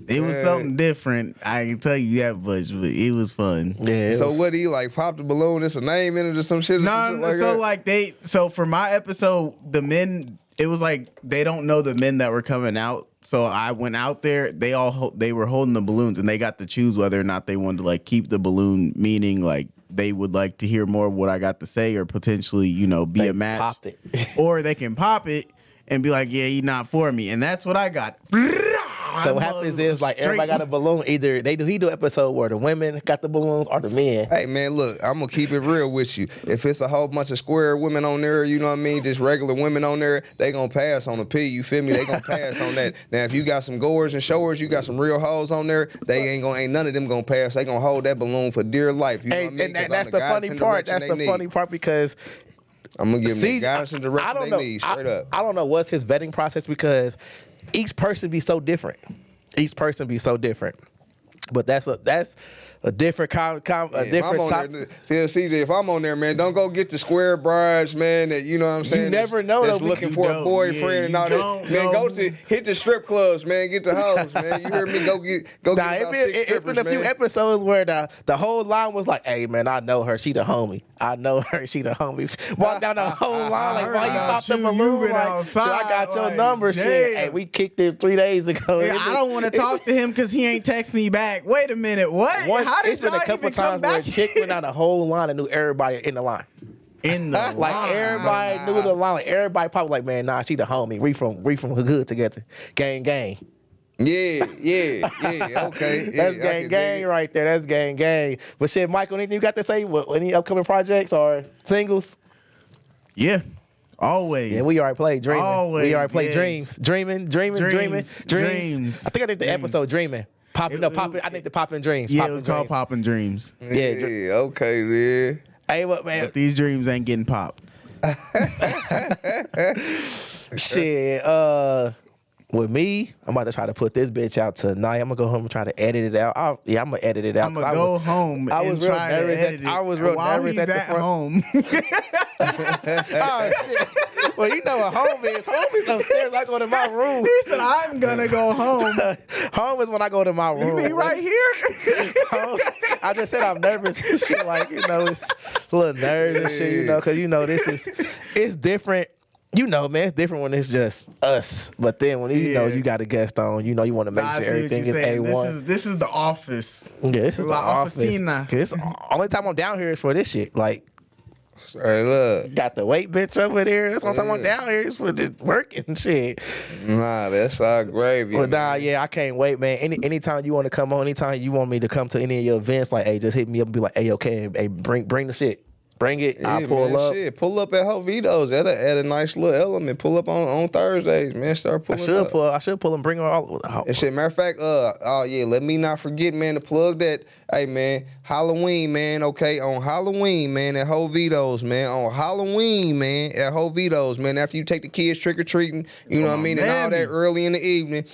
something different. I can tell you that much, but it was fun. Yeah. So what do you like? Pop the balloon? It's a name in it or some shit? Or some shit No, like so that? like so for my episode, the men, it was like they don't know the men that were coming out. So I went out there. They were holding the balloons, and they got to choose whether or not they wanted to like keep the balloon, meaning like they would like to hear more of what I got to say, or potentially be a match, popped it. or they can pop it and be like, yeah, you're not for me, and that's what I got. So what happens is like everybody got a balloon. Either he do an episode where the women got the balloons or the men. Hey man, look, I'm gonna keep it real with you. If it's a whole bunch of square women on there, you know what I mean, just regular women on there, they gonna pass on the P. You feel me? They gonna pass on that. Now if you got some goers and showers, you got some real hoes on there, they ain't none of them gonna pass. They gonna hold that balloon for dear life. You know what I mean? And 'Cause I'm that's the funny guidance and part. direction That's the they funny need. part because I'm gonna give them the See, guidance and direction they need, straight up. I don't know what's his vetting process because each person be so different. Each person be so different. But that's a different If I'm different on topic. there, tell CJ, if I'm on there, man, don't go get the square brides, man. That you know what I'm saying. never know, That's though, looking you for a don't. boyfriend Yeah, and you all don't that. Man, know. go to hit the strip clubs, man. Get the hoes, man. You hear me? Go get Nah, about 6 it's strippers, been a few man. episodes where the whole line was like, "Hey man, I know her. She the homie. I know her. She the homie." Walk down the whole line like, heard "Why you about pop the you. balloon?" You been Like, outside, "So I got your like, number." Shit. damn. Hey, we kicked it 3 days ago. Yeah, I don't want to talk to him because he ain't text me back. Wait a minute, what? How did It's been a y'all couple even come times where a back chick went down the whole line and knew everybody in the line. in the Like line? everybody knew the line. Like everybody probably like, man, nah, she the homie. We from hood together. Gang. Yeah. Okay. That's yeah, I can dig gang it. right there. That's gang. But shit, Michael, anything you got to say? Any upcoming projects or singles? Yeah, always. Yeah, we already played Dreaming. Always, We already played yeah. Dreams. Dreaming. Dreams. I think the episode Dreaming. Popping. I think the Popping Dreams. Yeah, Poppin' it was called Dreams. Poppin' Dreams. Yeah, Okay, man. Hey, what man? But these dreams ain't getting popped. Shit. With me, I'm about to try to put this bitch out tonight. I'm gonna go home and try to edit it out. I'm gonna edit it out. I'm gonna go home I was and real try to nervous edit it. I was real while nervous he's at the front. home. Oh shit. Well, you know what home is. Home is upstairs. I go to my room. He said, I'm gonna go home. Home is when I go to my room. You mean right here? Home, I just said I'm nervous and shit. Like, you know, it's a little nerves and shit, you know, because, you know, it's different. You know, man, it's different when it's just us. But then when you know you got a guest on, you know, you want to make sure everything is A1. This is the office. Yeah, this is the office. Officina. Cause only time I'm down here is for this shit. Like, Straight up. got the weight bench over there. That's the only time I'm down here is for just working and shit. Nah, that's our gravy. But nah, yeah, I can't wait, man. Anytime you want to come on, anytime you want me to come to any of your events, like, hey, just hit me up and be like, hey, okay, hey, bring the shit. Bring it. Yeah, I'll pull up. Shit. Pull up at Jovito's. That'll add a nice little element. Pull up on Thursdays, man. Start pulling up. I should pull and bring her all. And shit, matter of fact, oh yeah, let me not forget, man, to plug that. Hey, man, Halloween, man, okay, on Halloween, man, at Jovito's, man, on Halloween, man, at Jovito's, man, after you take the kids trick-or-treating, you know what I mean, and all that early in the evening,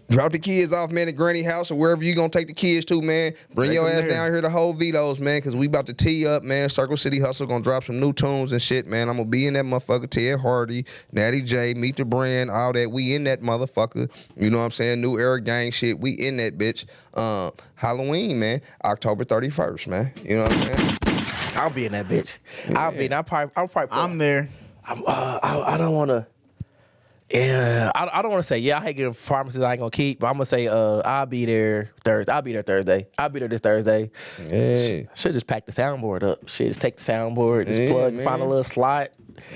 drop the kids off, man, at Granny house or wherever you gonna take the kids to, man. Bring your ass down here to Jovito's, man, because we about to tee up, man. Circle City Hustle gonna drop some new tunes and shit, man. I'm gonna be in that motherfucker. Ted Hardy, Natty J, Meet the Brand, all that. We in that motherfucker. You know what I'm saying? New Era Gang shit. We in that bitch. Halloween, man. October 31st, man. You know what I'm saying? I'll be in that bitch. Yeah. I'll be. I'm there. I don't want to. Yeah, I don't want to say. Yeah, I hate getting promises I ain't gonna keep. But I'm gonna say. I'll be there Thursday. I'll be there Thursday. I'll be there this Thursday. Yeah. Should just pack the soundboard up. Shit, just take the soundboard, just plug, man. find a little slot.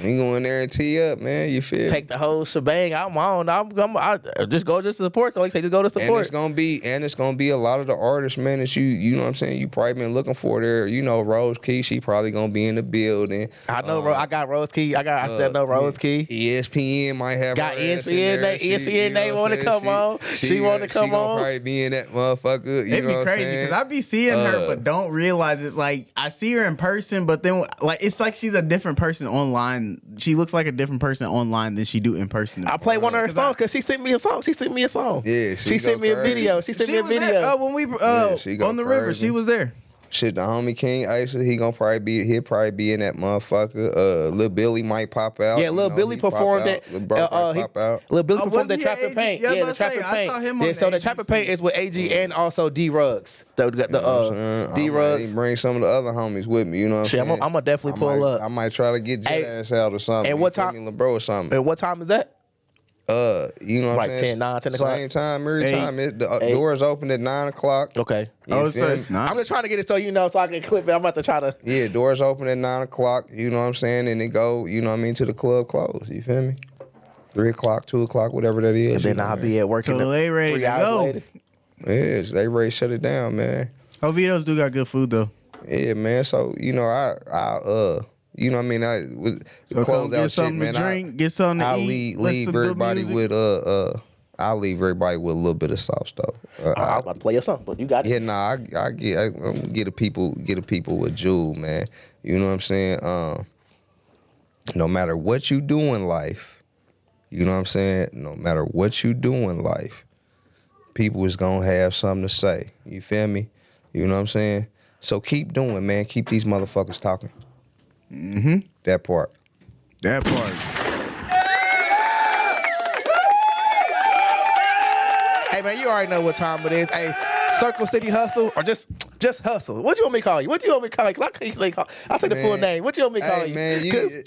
We go in there and tee up, man. You feel? Take the whole shebang. I just go just to support though. Like say, just go to support. And it's gonna be a lot of the artists, man, that you know what I'm saying, you probably been looking for there. You know, Rose Key, she probably gonna be in the building. I know, I got Rose Key. I said no Rose Key. ESPN might have Got her ass in there. ESPN name want to come on. She want to come She gonna on. probably be in that motherfucker. You It'd know be what I'm crazy saying? because I be seeing her but don't realize it's like I see her in person, but then like it's like she's a different person online. She looks like a different person online than she do in person. I play one of her songs because she sent me a song. Yeah, she sent me a video. She sent me a video. There, when we she go on the river, crazy. she was there. Shit, the homie King Aisha, he'll probably be in that motherfucker. Lil Billy might pop out. Yeah, Lil Billy performed it. Lil Bro might pop out. Lil Billy performed wasn't the he Trap and at Paint. AG? Yeah, the Trap and I Paint. saw him on Yeah, so the Trap and Paint is with AG and also D Rugs. D I might Rugs. bring some of the other homies with me. You know what I'm Shit, saying? I'm gonna definitely pull up. I might try to get Jet ass out or something. And what time? Lil Bro or something. And what time is that? You know what Like I'm saying? 10 o'clock? Same time, every 8. time. The doors open at 9 o'clock. Okay. You feel me? it's not. I'm just trying to get it so you know, so I can clip it. I'm about to try to. Yeah, doors open at 9 o'clock. You know what I'm saying? And it go, you know what I mean, to the club close. You feel me? 3 o'clock, 2 o'clock, whatever that is. And then you know, I'll man. be at work. So they ready 3 to hours go. later. Yes, they ready to shut it down, man. Jovito's do got good food though. Yeah, man. So, you know, you know what I mean? With So close get out shit, something man. to drink, get something to I'll eat. leave some good everybody music. with I'll leave everybody with a little bit of sauce though. I was about to play your song, but you got it. Yeah, nah, I'm gonna get the people with Jewel, man. You know what I'm saying? No matter what you do in life, you know what I'm saying? No matter what you do in life, people is gonna have something to say. You feel me? You know what I'm saying? So keep doing, man. Keep these motherfuckers talking. Mm-hmm. That part. That part. Hey man, you already know what time it is. Hey, Circle City Hustle or just Hustle. What you want me to call you? What you want me to call you? 'Cause I can't say I say the full name. What you want me to call you?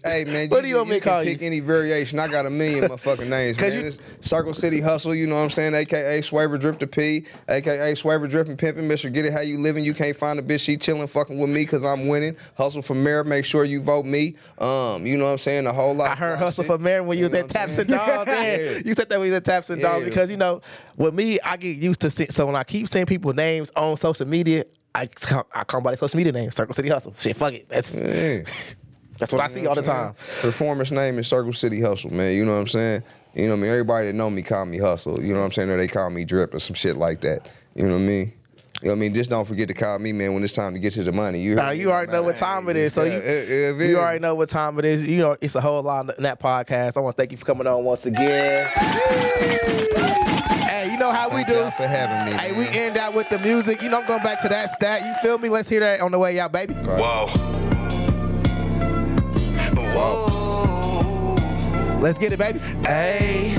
Hey man, What do you want me to call can you? pick any variation. I got a million motherfucking names, man. It's Circle City Hustle, you know what I'm saying? AKA Swaver Drip the P, AKA Swaver Drippin' Pimpin', Mr. Get It How You Living. You can't find a bitch, she chillin' fucking with me cause I'm winning. Hustle for mayor, make sure you vote me. You know what I'm saying? A whole lot. I heard of Hustle shit. for Mayor when you was know at what I'm Taps and saying? Dolls. Yeah. You said that when you was at Taps and Dolls Yeah. because, you know, with me, I get used to so when I keep seeing people's names on social media, I call by their social media name, Circle City Hustle. Shit, fuck it. That's what I see all the time. Performance name is Circle City Hustle, man. You know what I'm saying? You know what I mean? Everybody that know me call me Hustle. You know what I'm saying? Or they call me Drip or some shit like that. You know what I mean? You know what I mean? Just don't forget to call me, man, when it's time to get to the money. You already know what time it is. So you already know what time it is. You know, it's a whole lot in that podcast. I want to thank you for coming on once again. Hey, you know how we Thank do. y'all for having me. Hey, man. we end out with the music. You know, I'm going back to that stat. You feel me? Let's hear that on the way out, baby. Whoa. Whoa. Let's get it, baby. Ayy.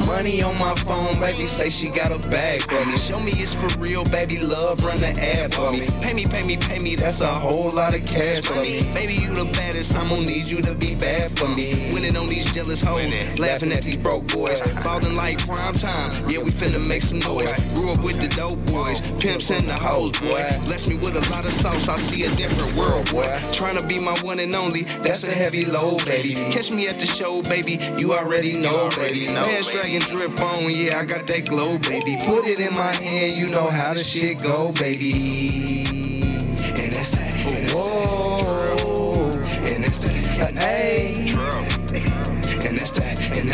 Money on my phone, baby, say she got a bag for me. Show me it's for real, baby, love, run the ad for me. Pay me, that's a whole lot of cash for me. Baby, you the baddest, I'm gonna need you to be bad for me. Winning on these jealous hoes, laughing at these broke boys. Falling like prime time, yeah, we finna make some noise. Grew up with the dope boys, pimps and the hoes, boy. Bless me with a lot of sauce, I see a different world, boy. Trying to be my one and only, that's a heavy load, baby. Catch me at the show, baby, you already know, baby. Last dragon drip on, yeah, I got that glow, baby. Put it in my hand, you know how the shit go, baby. And that's that, whoa, and that's that, hey, and that's that, and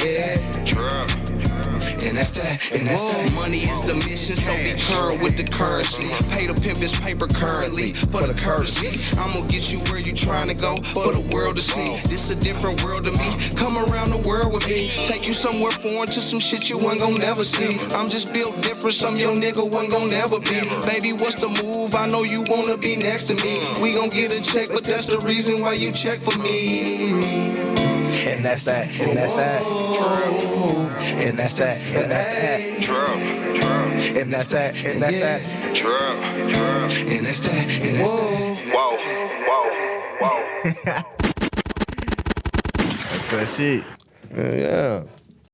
that's that, and that's that. Money is the mission, so be current with the currency. Pay the pimp his paper currently for the courtesy. I'm gonna get you where you trying to go for the world to see. This a different world to me. Come around the world with me. Take you somewhere foreign to some shit you ain't gon' never see. I'm just built different, some your nigga wasn't gon' never be. Baby, what's the move? I know you wanna be next to me. We gon' get a check, but that's the reason why you check for me. And that's that, and that's that, and that's that, and that's that, and that's that, and that's that, and that's that, and that's that. That's that shit. Yeah,